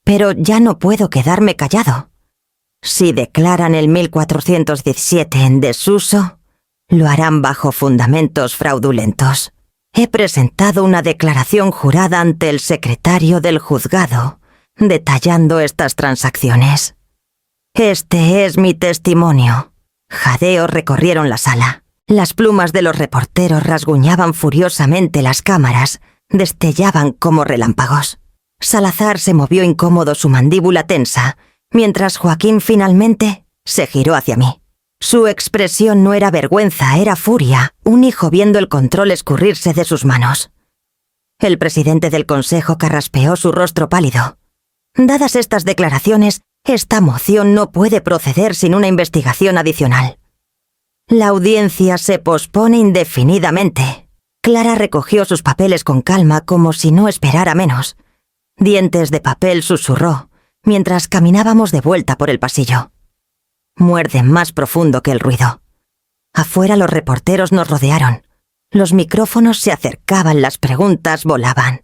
Pero ya no puedo quedarme callado. Si declaran el 1417 en desuso, lo harán bajo fundamentos fraudulentos. He presentado una declaración jurada ante el secretario del juzgado, detallando estas transacciones. Este es mi testimonio. Jadeos recorrieron la sala. Las plumas de los reporteros rasguñaban furiosamente las cámaras, destellaban como relámpagos. Salazar se movió incómodo, su mandíbula tensa, mientras Joaquín finalmente se giró hacia mí. Su expresión no era vergüenza, era furia, un hijo viendo el control escurrirse de sus manos. El presidente del consejo carraspeó su rostro pálido. Dadas estas declaraciones, esta moción no puede proceder sin una investigación adicional. La audiencia se pospone indefinidamente. Clara recogió sus papeles con calma como si no esperara menos. Dientes de papel susurró, mientras caminábamos de vuelta por el pasillo. Muerde más profundo que el ruido. Afuera los reporteros nos rodearon. Los micrófonos se acercaban, las preguntas volaban.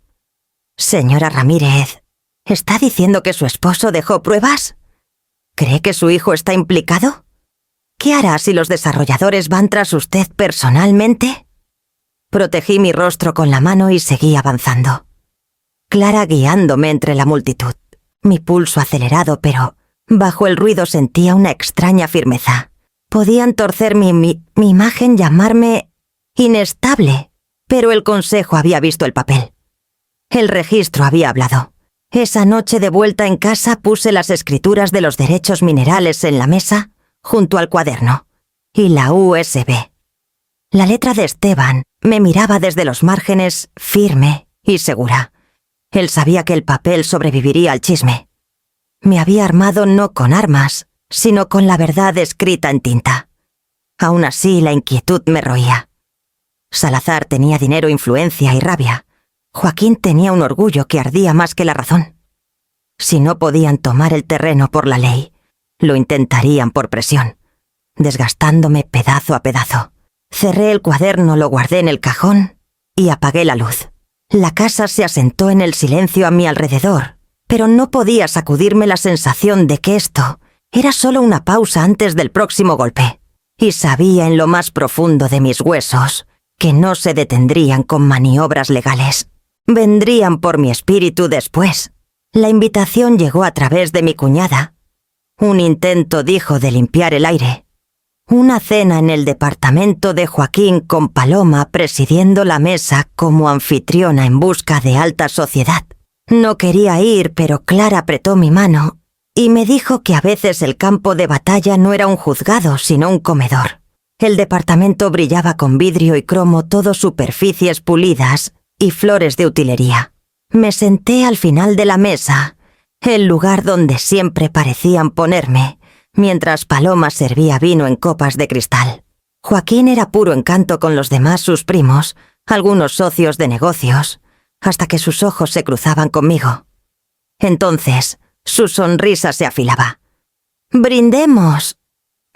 Señora Ramírez, ¿está diciendo que su esposo dejó pruebas? ¿Cree que su hijo está implicado? ¿Qué hará si los desarrolladores van tras usted personalmente? Protegí mi rostro con la mano y seguí avanzando. Clara guiándome entre la multitud. Mi pulso acelerado, pero bajo el ruido sentía una extraña firmeza. Podían torcer mi imagen, llamarme inestable, pero el consejo había visto el papel. El registro había hablado. Esa noche de vuelta en casa puse las escrituras de los derechos minerales en la mesa, junto al cuaderno, y la USB. La letra de Esteban me miraba desde los márgenes, firme y segura. Él sabía que el papel sobreviviría al chisme. Me había armado no con armas, sino con la verdad escrita en tinta. Aún así, la inquietud me roía. Salazar tenía dinero, influencia y rabia. Joaquín tenía un orgullo que ardía más que la razón. Si no podían tomar el terreno por la ley, lo intentarían por presión, desgastándome pedazo a pedazo. Cerré el cuaderno, lo guardé en el cajón y apagué la luz. La casa se asentó en el silencio a mi alrededor, pero no podía sacudirme la sensación de que esto era solo una pausa antes del próximo golpe. Y sabía en lo más profundo de mis huesos que no se detendrían con maniobras legales. Vendrían por mi espíritu después. La invitación llegó a través de mi cuñada. Un intento, dijo, de limpiar el aire. Una cena en el departamento de Joaquín con Paloma presidiendo la mesa como anfitriona en busca de alta sociedad. No quería ir, pero Clara apretó mi mano y me dijo que a veces el campo de batalla no era un juzgado, sino un comedor. El departamento brillaba con vidrio y cromo, todo superficies pulidas y flores de utilería. Me senté al final de la mesa, el lugar donde siempre parecían ponerme, mientras Paloma servía vino en copas de cristal. Joaquín era puro encanto con los demás, sus primos, algunos socios de negocios, hasta que sus ojos se cruzaban conmigo. Entonces, su sonrisa se afilaba. «Brindemos»,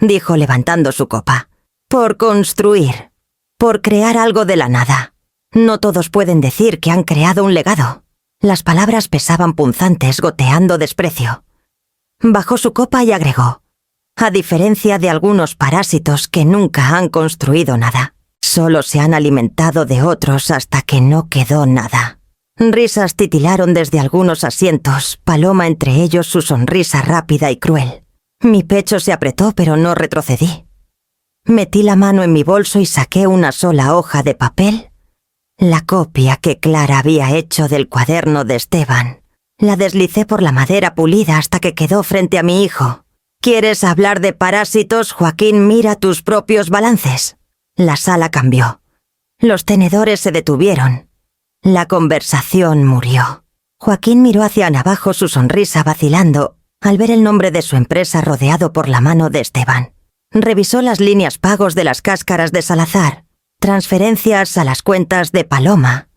dijo levantando su copa, «por construir, por crear algo de la nada. No todos pueden decir que han creado un legado». Las palabras pesaban punzantes, goteando desprecio. Bajó su copa y agregó: a diferencia de algunos parásitos que nunca han construido nada, solo se han alimentado de otros hasta que no quedó nada. Risas titilaron desde algunos asientos, Paloma entre ellos su sonrisa rápida y cruel. Mi pecho se apretó, pero no retrocedí. Metí la mano en mi bolso y saqué una sola hoja de papel, la copia que Clara había hecho del cuaderno de Esteban. La deslicé por la madera pulida hasta que quedó frente a mi hijo. ¿Quieres hablar de parásitos, Joaquín? Mira tus propios balances. La sala cambió. Los tenedores se detuvieron. La conversación murió. Joaquín miró hacia abajo, su sonrisa vacilando al ver el nombre de su empresa rodeado por la mano de Esteban. Revisó las líneas pagos de las cáscaras de Salazar, transferencias a las cuentas de Paloma.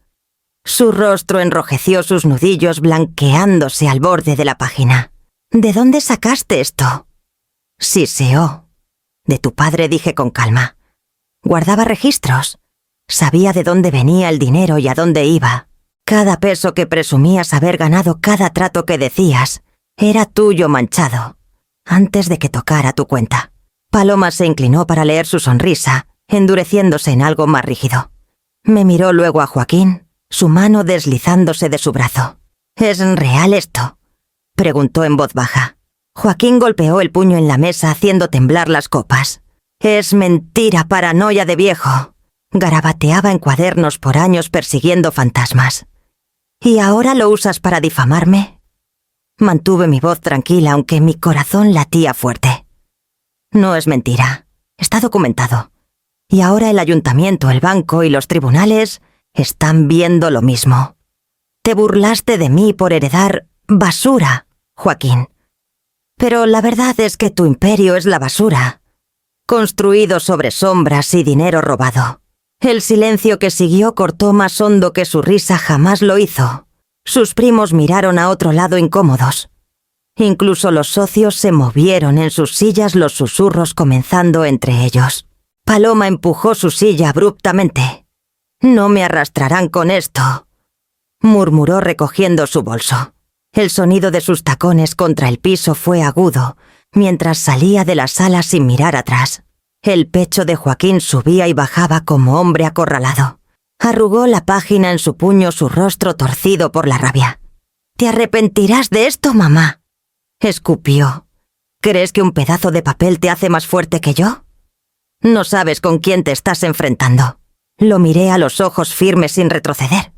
Su rostro enrojeció, sus nudillos blanqueándose al borde de la página. ¿De dónde sacaste esto? Siseó. De tu padre, dije con calma. Guardaba registros. Sabía de dónde venía el dinero y a dónde iba. Cada peso que presumías haber ganado, cada trato que decías, era tuyo manchado, antes de que tocara tu cuenta. Paloma se inclinó para leer su sonrisa, endureciéndose en algo más rígido. Me miró luego a Joaquín, su mano deslizándose de su brazo. ¿Es real esto?, preguntó en voz baja. Joaquín golpeó el puño en la mesa haciendo temblar las copas. Es mentira, paranoia de viejo. Garabateaba en cuadernos por años persiguiendo fantasmas. ¿Y ahora lo usas para difamarme? Mantuve mi voz tranquila, aunque mi corazón latía fuerte. No es mentira. Está documentado. Y ahora el ayuntamiento, el banco y los tribunales están viendo lo mismo. Te burlaste de mí por heredar basura, Joaquín. Pero la verdad es que tu imperio es la basura, construido sobre sombras y dinero robado. El silencio que siguió cortó más hondo que su risa jamás lo hizo. Sus primos miraron a otro lado incómodos. Incluso los socios se movieron en sus sillas, los susurros comenzando entre ellos. Paloma empujó su silla abruptamente. «No me arrastrarán con esto», murmuró recogiendo su bolso. El sonido de sus tacones contra el piso fue agudo, mientras salía de la sala sin mirar atrás. El pecho de Joaquín subía y bajaba como hombre acorralado. Arrugó la página en su puño, su rostro torcido por la rabia. «¿Te arrepentirás de esto, mamá?», escupió. «¿Crees que un pedazo de papel te hace más fuerte que yo? No sabes con quién te estás enfrentando». Lo miré a los ojos firmes sin retroceder.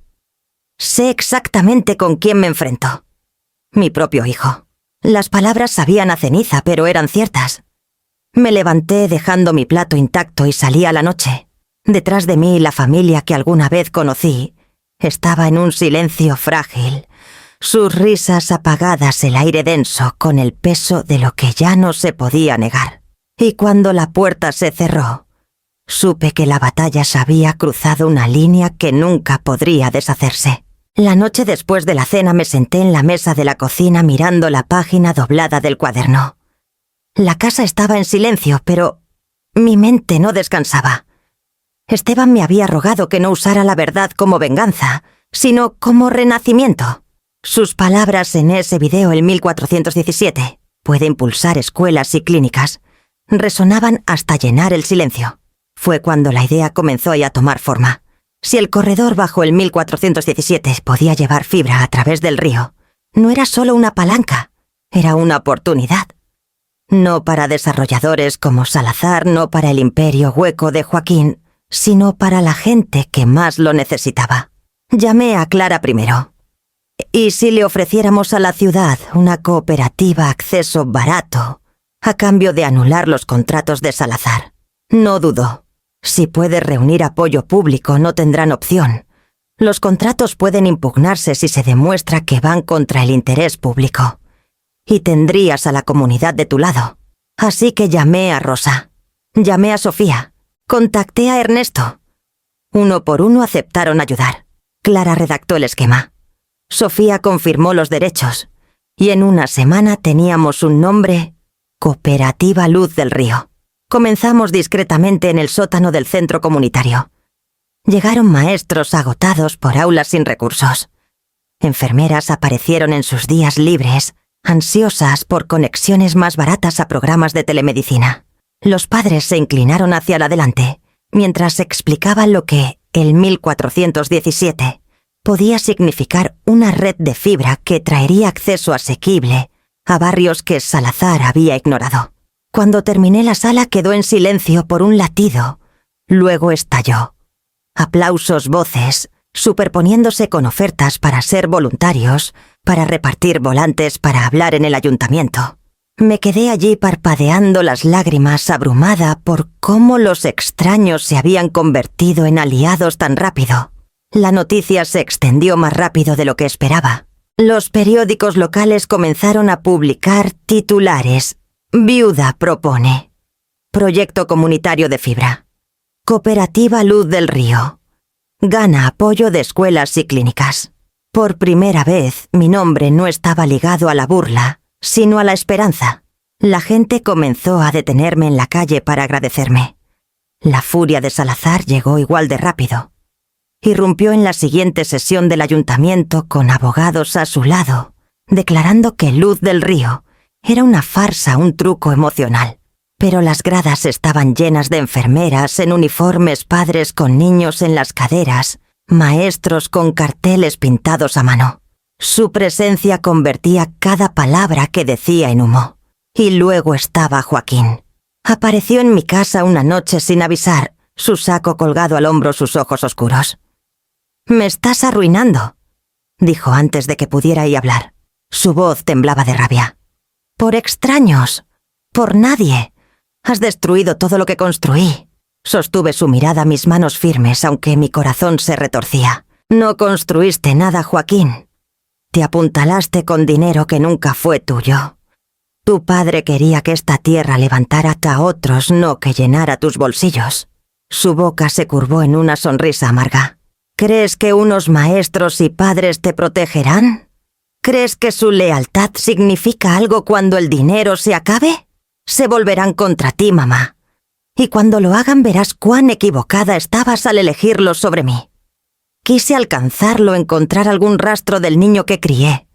Sé exactamente con quién me enfrento. Mi propio hijo. Las palabras sabían a ceniza, pero eran ciertas. Me levanté dejando mi plato intacto y salí a la noche. Detrás de mí, la familia que alguna vez conocí estaba en un silencio frágil, sus risas apagadas, el aire denso con el peso de lo que ya no se podía negar. Y cuando la puerta se cerró, supe que la batalla se había cruzado una línea que nunca podría deshacerse. La noche después de la cena me senté en la mesa de la cocina mirando la página doblada del cuaderno. La casa estaba en silencio, pero mi mente no descansaba. Esteban me había rogado que no usara la verdad como venganza, sino como renacimiento. Sus palabras en ese video, el 1417, puede impulsar escuelas y clínicas, resonaban hasta llenar el silencio. Fue cuando la idea comenzó a tomar forma. Si el corredor bajo el 1417 podía llevar fibra a través del río, no era solo una palanca, era una oportunidad. No para desarrolladores como Salazar, no para el imperio hueco de Joaquín, sino para la gente que más lo necesitaba. Llamé a Clara primero. ¿Y si le ofreciéramos a la ciudad una cooperativa acceso barato, a cambio de anular los contratos de Salazar? No dudó. Si puede reunir apoyo público, no tendrán opción. Los contratos pueden impugnarse si se demuestra que van contra el interés público. Y tendrías a la comunidad de tu lado. Así que llamé a Rosa. Llamé a Sofía. Contacté a Ernesto. Uno por uno aceptaron ayudar. Clara redactó el esquema. Sofía confirmó los derechos. Y en una semana teníamos un nombre: Cooperativa Luz del Río. Comenzamos discretamente en el sótano del centro comunitario. Llegaron maestros agotados por aulas sin recursos. Enfermeras aparecieron en sus días libres, ansiosas por conexiones más baratas a programas de telemedicina. Los padres se inclinaron hacia adelante, mientras explicaba lo que, en 1417, podía significar una red de fibra que traería acceso asequible a barrios que Salazar había ignorado. Cuando terminé la sala quedó en silencio por un latido, luego estalló. Aplausos, voces, superponiéndose con ofertas para ser voluntarios, para repartir volantes para hablar en el ayuntamiento. Me quedé allí parpadeando las lágrimas, abrumada por cómo los extraños se habían convertido en aliados tan rápido. La noticia se extendió más rápido de lo que esperaba. Los periódicos locales comenzaron a publicar titulares. Viuda propone. Proyecto comunitario de fibra. Cooperativa Luz del Río. Gana apoyo de escuelas y clínicas. Por primera vez, mi nombre no estaba ligado a la burla, sino a la esperanza. La gente comenzó a detenerme en la calle para agradecerme. La furia de Salazar llegó igual de rápido. Irrumpió en la siguiente sesión del ayuntamiento con abogados a su lado, declarando que Luz del Río era una farsa, un truco emocional. Pero las gradas estaban llenas de enfermeras en uniformes, padres con niños en las caderas, maestros con carteles pintados a mano. Su presencia convertía cada palabra que decía en humo. Y luego estaba Joaquín. Apareció en mi casa una noche sin avisar, su saco colgado al hombro, sus ojos oscuros. «Me estás arruinando», dijo antes de que pudiera y hablar. Su voz temblaba de rabia. «Por extraños, por nadie. Has destruido todo lo que construí». Sostuve su mirada, mis manos firmes, aunque mi corazón se retorcía. «No construiste nada, Joaquín. Te apuntalaste con dinero que nunca fue tuyo. Tu padre quería que esta tierra levantara a otros, no que llenara tus bolsillos». Su boca se curvó en una sonrisa amarga. «¿Crees que unos maestros y padres te protegerán? ¿Crees que su lealtad significa algo cuando el dinero se acabe? Se volverán contra ti, mamá. Y cuando lo hagan verás cuán equivocada estabas al elegirlo sobre mí. Quise alcanzarlo, encontrar algún rastro del niño que crié,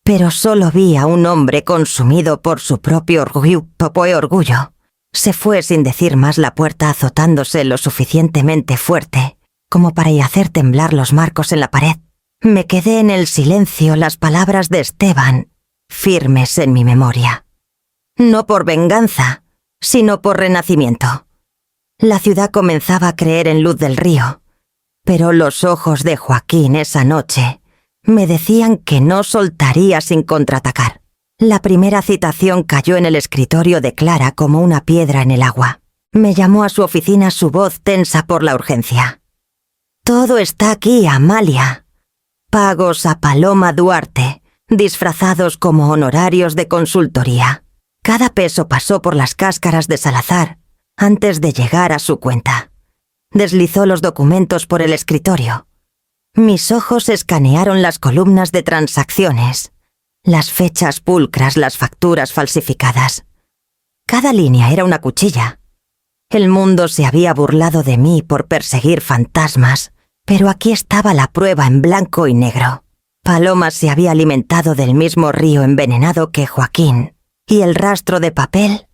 pero solo vi a un hombre consumido por su propio orgullo. Se fue sin decir más la puerta, azotándose lo suficientemente fuerte como para hacer temblar los marcos en la pared. Me quedé en el silencio, las palabras de Esteban, firmes en mi memoria. No por venganza, sino por renacimiento. La ciudad comenzaba a creer en Luz del Río, pero los ojos de Joaquín esa noche me decían que no soltaría sin contraatacar. La primera citación cayó en el escritorio de Clara como una piedra en el agua. Me llamó a su oficina, su voz tensa por la urgencia. «Todo está aquí, Amalia. Pagos a Paloma Duarte, disfrazados como honorarios de consultoría. Cada peso pasó por las cáscaras de Salazar antes de llegar a su cuenta». Deslizó los documentos por el escritorio. Mis ojos escanearon las columnas de transacciones, las fechas pulcras, las facturas falsificadas. Cada línea era una cuchilla. El mundo se había burlado de mí por perseguir fantasmas, pero aquí estaba la prueba en blanco y negro. Paloma se había alimentado del mismo río envenenado que Joaquín, y el rastro de papel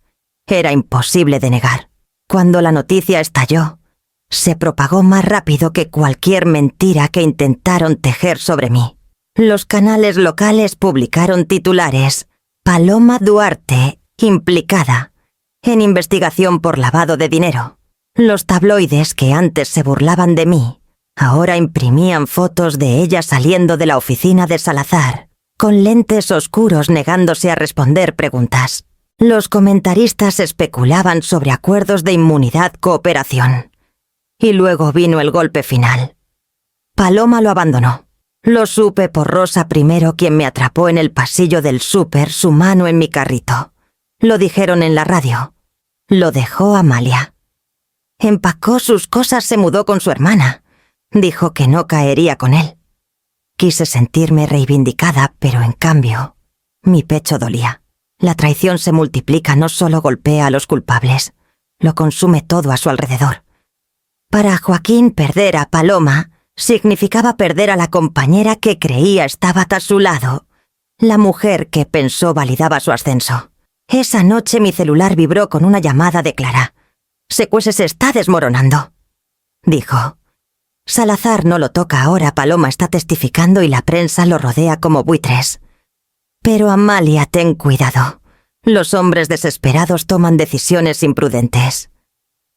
era imposible de negar. Cuando la noticia estalló, se propagó más rápido que cualquier mentira que intentaron tejer sobre mí. Los canales locales publicaron titulares: «Paloma Duarte, implicada en investigación por lavado de dinero». Los tabloides que antes se burlaban de mí, ahora imprimían fotos de ella saliendo de la oficina de Salazar, con lentes oscuros negándose a responder preguntas. Los comentaristas especulaban sobre acuerdos de inmunidad-cooperación. Y luego vino el golpe final. Paloma lo abandonó. Lo supe por Rosa primero, quien me atrapó en el pasillo del súper, su mano en mi carrito. Lo dijeron en la radio. Lo dejó Amalia. Empacó sus cosas, se mudó con su hermana. Dijo que no caería con él. Quise sentirme reivindicada, pero en cambio, mi pecho dolía. La traición se multiplica, no solo golpea a los culpables, lo consume todo a su alrededor. Para Joaquín, perder a Paloma Significaba perder a la compañera que creía estaba a su lado, la mujer que pensó validaba su ascenso. Esa noche mi celular vibró con una llamada de Clara. «Secuese se está desmoronando», dijo. «Salazar no lo toca ahora, Paloma está testificando y la prensa lo rodea como buitres. Pero Amalia, ten cuidado. Los hombres desesperados toman decisiones imprudentes».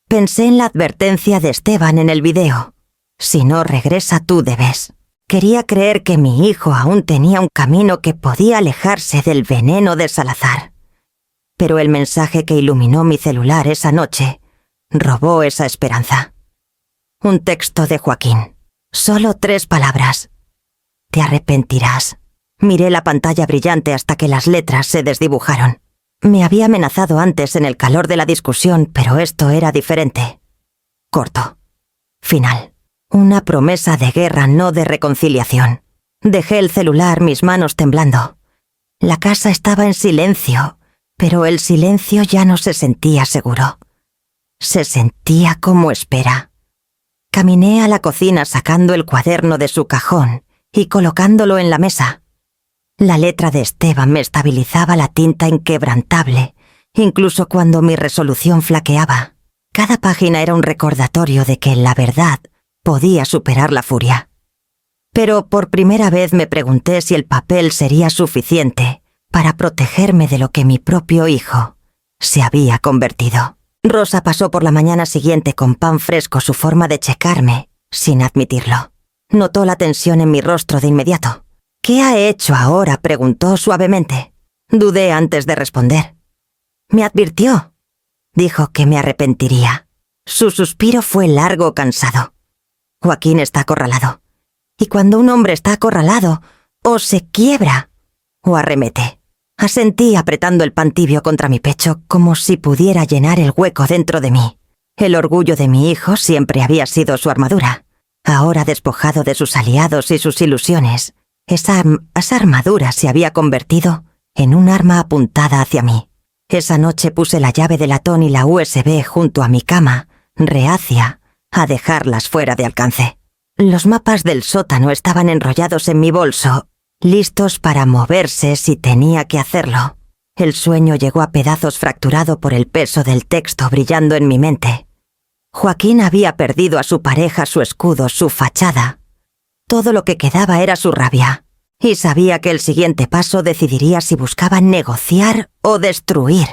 Pensé en la advertencia de Esteban en el video. «Si no regresa, tú debes». Quería creer que mi hijo aún tenía un camino que podía alejarse del veneno de Salazar. Pero el mensaje que iluminó mi celular esa noche robó esa esperanza. Un texto de Joaquín. Solo 3 palabras. «Te arrepentirás». Miré la pantalla brillante hasta que las letras se desdibujaron. Me había amenazado antes en el calor de la discusión, pero esto era diferente. Corto. Final. Una promesa de guerra, no de reconciliación. Dejé el celular, mis manos temblando. La casa estaba en silencio, pero el silencio ya no se sentía seguro. Se sentía como espera. Caminé a la cocina sacando el cuaderno de su cajón y colocándolo en la mesa. La letra de Esteban me estabilizaba la tinta inquebrantable, incluso cuando mi resolución flaqueaba. Cada página era un recordatorio de que la verdad podía superar la furia. Pero por primera vez me pregunté si el papel sería suficiente para protegerme de lo que mi propio hijo se había convertido. Rosa pasó por la mañana siguiente con pan fresco, su forma de checarme, sin admitirlo. Notó la tensión en mi rostro de inmediato. «¿Qué ha hecho ahora?», preguntó suavemente. Dudé antes de responder. «Me advirtió. Dijo que me arrepentiría». Su suspiro fue largo, cansado. «Joaquín está acorralado. Y cuando un hombre está acorralado, o se quiebra o arremete». Asentí apretando el pan tibio contra mi pecho como si pudiera llenar el hueco dentro de mí. El orgullo de mi hijo siempre había sido su armadura. Ahora despojado de sus aliados y sus ilusiones, esa armadura se había convertido en un arma apuntada hacia mí. Esa noche puse la llave de latón y la USB junto a mi cama, reacia a dejarlas fuera de alcance. Los mapas del sótano estaban enrollados en mi bolso, listos para moverse si tenía que hacerlo. El sueño llegó a pedazos fracturado por el peso del texto brillando en mi mente. Joaquín había perdido a su pareja, su escudo, su fachada. Todo lo que quedaba era su rabia, y sabía que el siguiente paso decidiría si buscaba negociar o destruir.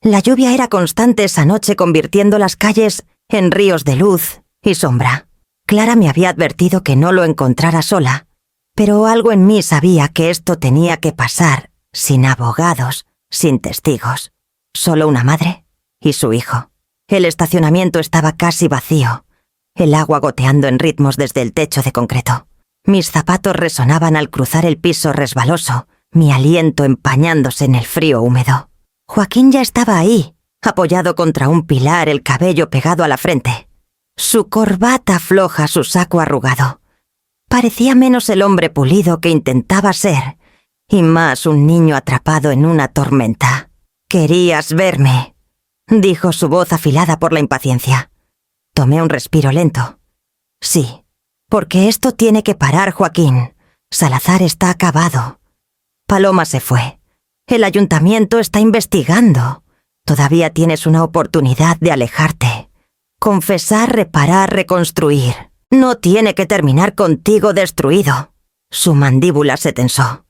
La lluvia era constante esa noche, convirtiendo las calles en ríos de luz y sombra. Clara me había advertido que no lo encontrara sola, pero algo en mí sabía que esto tenía que pasar, sin abogados, sin testigos. Solo una madre y su hijo. El estacionamiento estaba casi vacío, el agua goteando en ritmos desde el techo de concreto. Mis zapatos resonaban al cruzar el piso resbaloso, mi aliento empañándose en el frío húmedo. Joaquín ya estaba ahí, apoyado contra un pilar, el cabello pegado a la frente. Su corbata floja, su saco arrugado. Parecía menos el hombre pulido que intentaba ser, y más un niño atrapado en una tormenta. «Querías verme», dijo su voz afilada por la impaciencia. Tomé un respiro lento. «Sí. Porque esto tiene que parar, Joaquín. Salazar está acabado. Paloma se fue. El ayuntamiento está investigando. Todavía tienes una oportunidad de alejarte. Confesar, reparar, reconstruir. No tiene que terminar contigo destruido». Su mandíbula se tensó.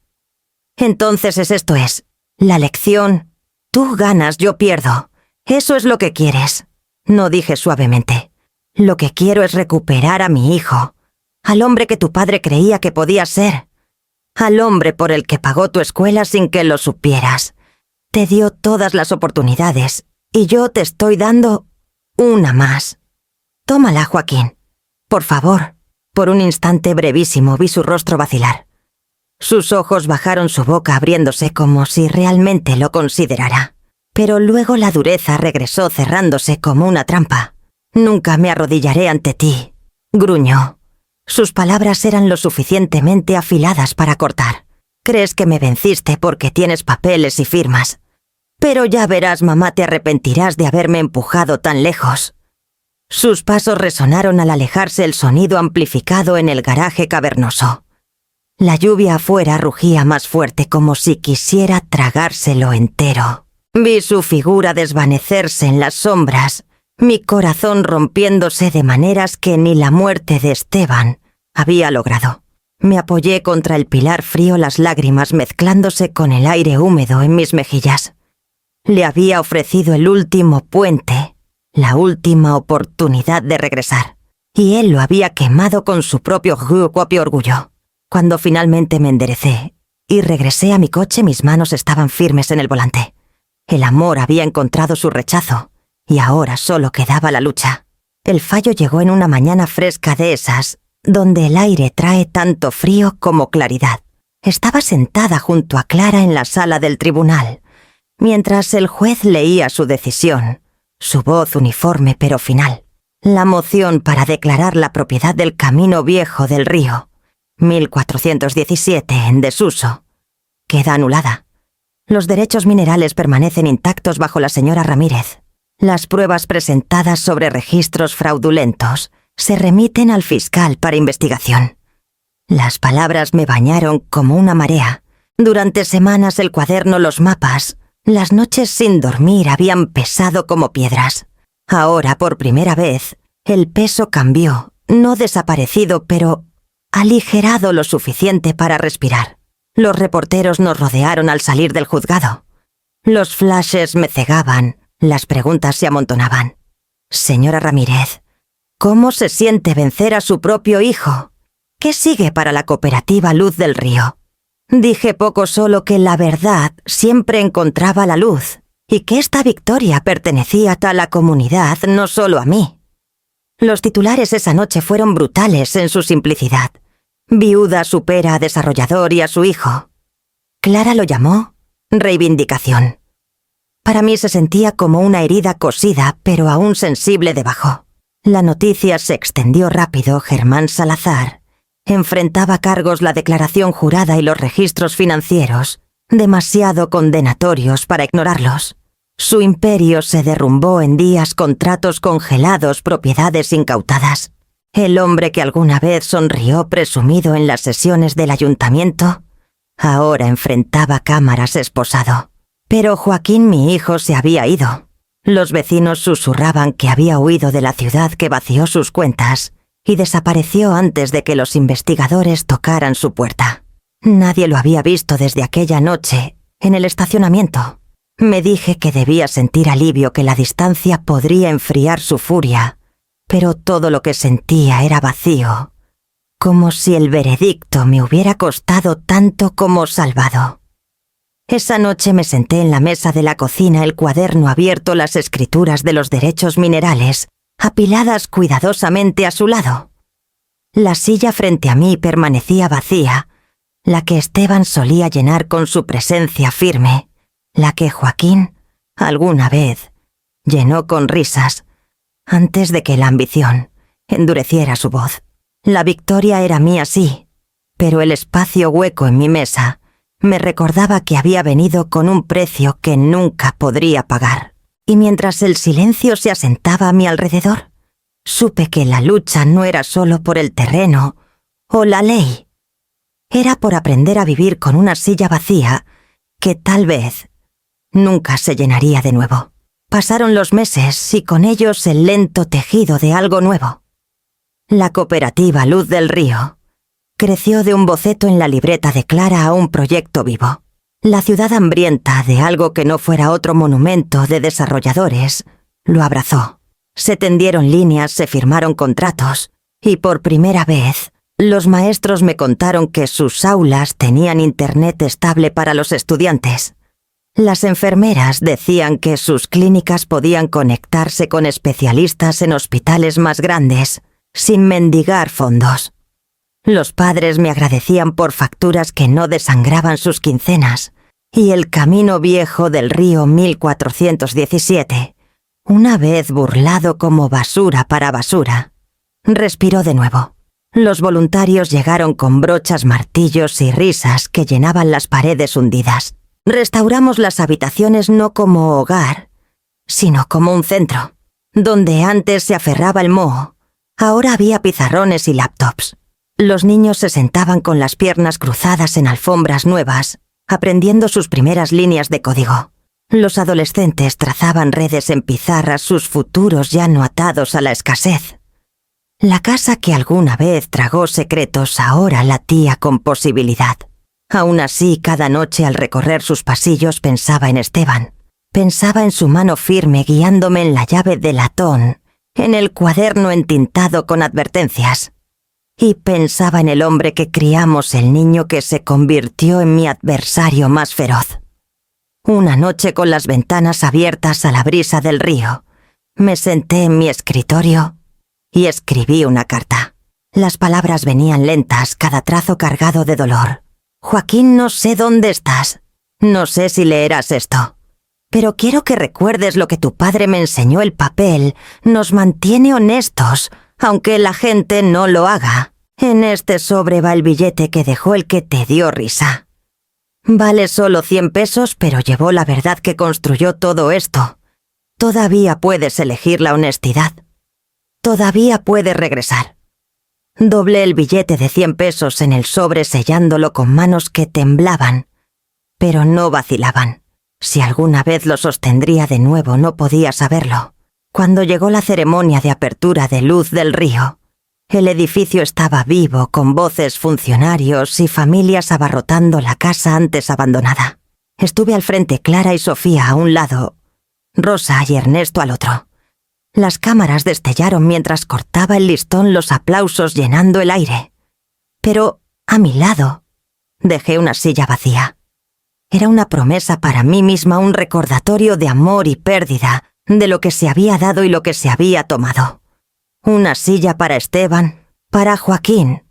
«Entonces esto es. La lección. Tú ganas, yo pierdo. Eso es lo que quieres». No, dije suavemente. «Lo que quiero es recuperar a mi hijo. Al hombre que tu padre creía que podía ser. Al hombre por el que pagó tu escuela sin que lo supieras. Te dio todas las oportunidades, y yo te estoy dando una más. Tómala, Joaquín. Por favor». Por un instante brevísimo vi su rostro vacilar. Sus ojos bajaron, su boca abriéndose como si realmente lo considerara. Pero luego la dureza regresó cerrándose como una trampa. «Nunca me arrodillaré ante ti», gruñó. Sus palabras eran lo suficientemente afiladas para cortar. «Crees que me venciste porque tienes papeles y firmas. Pero ya verás, mamá, te arrepentirás de haberme empujado tan lejos». Sus pasos resonaron al alejarse el sonido amplificado en el garaje cavernoso. La lluvia afuera rugía más fuerte como si quisiera tragárselo entero. Vi su figura desvanecerse en las sombras, mi corazón rompiéndose de maneras que ni la muerte de Esteban había logrado. Me apoyé contra el pilar frío, las lágrimas mezclándose con el aire húmedo en mis mejillas. Le había ofrecido el último puente, la última oportunidad de regresar, y él lo había quemado con su propio orgullo. Cuando finalmente me enderecé y regresé a mi coche, mis manos estaban firmes en el volante. El amor había encontrado su rechazo, y ahora solo quedaba la lucha. El fallo llegó en una mañana fresca de esas, donde el aire trae tanto frío como claridad. Estaba sentada junto a Clara en la sala del tribunal, mientras el juez leía su decisión, su voz uniforme pero final. La moción para declarar la propiedad del Camino Viejo del Río, 1417, en desuso, queda anulada. Los derechos minerales permanecen intactos bajo la señora Ramírez. Las pruebas presentadas sobre registros fraudulentos se remiten al fiscal para investigación. Las palabras me bañaron como una marea. Durante semanas el cuaderno, los mapas, las noches sin dormir habían pesado como piedras. Ahora, por primera vez, el peso cambió, no desaparecido, pero aligerado lo suficiente para respirar. Los reporteros nos rodearon al salir del juzgado. Los flashes me cegaban, las preguntas se amontonaban. Señora Ramírez, ¿cómo se siente vencer a su propio hijo? ¿Qué sigue para la cooperativa Luz del Río? Dije poco, solo que la verdad siempre encontraba la luz, y que esta victoria pertenecía a la comunidad, no solo a mí. Los titulares esa noche fueron brutales en su simplicidad. Viuda supera a desarrollador y a su hijo. Clara lo llamó reivindicación. Para mí se sentía como una herida cosida, pero aún sensible debajo. La noticia se extendió rápido. Germán Salazar enfrentaba cargos, la declaración jurada y los registros financieros, demasiado condenatorios para ignorarlos. Su imperio se derrumbó en días, contratos congelados, propiedades incautadas. El hombre que alguna vez sonrió presumido en las sesiones del ayuntamiento, ahora enfrentaba cámaras esposado. Pero Joaquín, mi hijo, se había ido. Los vecinos susurraban que había huido de la ciudad, que vació sus cuentas y desapareció antes de que los investigadores tocaran su puerta. Nadie lo había visto desde aquella noche en el estacionamiento. Me dije que debía sentir alivio, que la distancia podría enfriar su furia, pero todo lo que sentía era vacío, como si el veredicto me hubiera costado tanto como salvado. Esa noche me senté en la mesa de la cocina, el cuaderno abierto, las escrituras de los derechos minerales apiladas cuidadosamente a su lado. La silla frente a mí permanecía vacía, la que Esteban solía llenar con su presencia firme, la que Joaquín alguna vez llenó con risas, antes de que la ambición endureciera su voz. La victoria era mía, sí, pero el espacio hueco en mi mesa me recordaba que había venido con un precio que nunca podría pagar. Y mientras el silencio se asentaba a mi alrededor, supe que la lucha no era solo por el terreno o la ley. Era por aprender a vivir con una silla vacía que tal vez nunca se llenaría de nuevo. Pasaron los meses y con ellos el lento tejido de algo nuevo. La cooperativa Luz del Río creció de un boceto en la libreta de Clara a un proyecto vivo. La ciudad, hambrienta de algo que no fuera otro monumento de desarrolladores, lo abrazó. Se tendieron líneas, se firmaron contratos, y por primera vez los maestros me contaron que sus aulas tenían internet estable para los estudiantes. Las enfermeras decían que sus clínicas podían conectarse con especialistas en hospitales más grandes, sin mendigar fondos. Los padres me agradecían por facturas que no desangraban sus quincenas, y el Camino Viejo del Río 1417, una vez burlado como basura para basura, respiró de nuevo. Los voluntarios llegaron con brochas, martillos y risas que llenaban las paredes hundidas. Restauramos las habitaciones no como hogar, sino como un centro. Donde antes se aferraba el moho, ahora había pizarrones y laptops. Los niños se sentaban con las piernas cruzadas en alfombras nuevas, aprendiendo sus primeras líneas de código. Los adolescentes trazaban redes en pizarras, sus futuros ya no atados a la escasez. La casa que alguna vez tragó secretos ahora latía con posibilidad. Aún así, cada noche al recorrer sus pasillos pensaba en Esteban. Pensaba en su mano firme guiándome en la llave de latón, en el cuaderno entintado con advertencias. Y pensaba en el hombre que criamos, el niño que se convirtió en mi adversario más feroz. Una noche con las ventanas abiertas a la brisa del río, me senté en mi escritorio y escribí una carta. Las palabras venían lentas, cada trazo cargado de dolor. Joaquín, no sé dónde estás. No sé si leerás esto. Pero quiero que recuerdes lo que tu padre me enseñó. El papel nos mantiene honestos, aunque la gente no lo haga. En este sobre va el billete que dejó el que te dio risa. Vale solo 100 pesos, pero llevó la verdad que construyó todo esto. Todavía puedes elegir la honestidad. Todavía puedes regresar. Doblé el billete de 100 pesos en el sobre sellándolo con manos que temblaban, pero no vacilaban. Si alguna vez lo sostendría de nuevo, no podía saberlo. Cuando llegó la ceremonia de apertura de Luz del Río, el edificio estaba vivo, con voces, funcionarios y familias abarrotando la casa antes abandonada. Estuve al frente, Clara y Sofía a un lado, Rosa y Ernesto al otro. Las cámaras destellaron mientras cortaba el listón, los aplausos llenando el aire. Pero, a mi lado, dejé una silla vacía. Era una promesa para mí misma, un recordatorio de amor y pérdida, de lo que se había dado y lo que se había tomado. Una silla para Esteban, para Joaquín,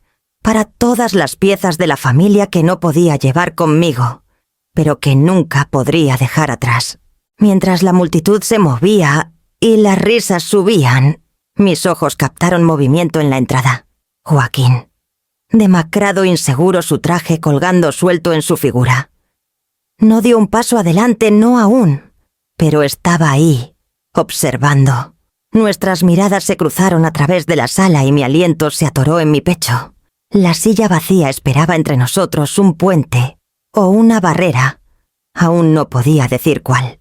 para todas las piezas de la familia que no podía llevar conmigo, pero que nunca podría dejar atrás. Mientras la multitud se movía y las risas subían, mis ojos captaron movimiento en la entrada. Joaquín. Demacrado, inseguro, su traje colgando suelto en su figura. No dio un paso adelante, no aún, pero estaba ahí, observando. Nuestras miradas se cruzaron a través de la sala y mi aliento se atoró en mi pecho. La silla vacía esperaba entre nosotros un puente o una barrera. Aún no podía decir cuál.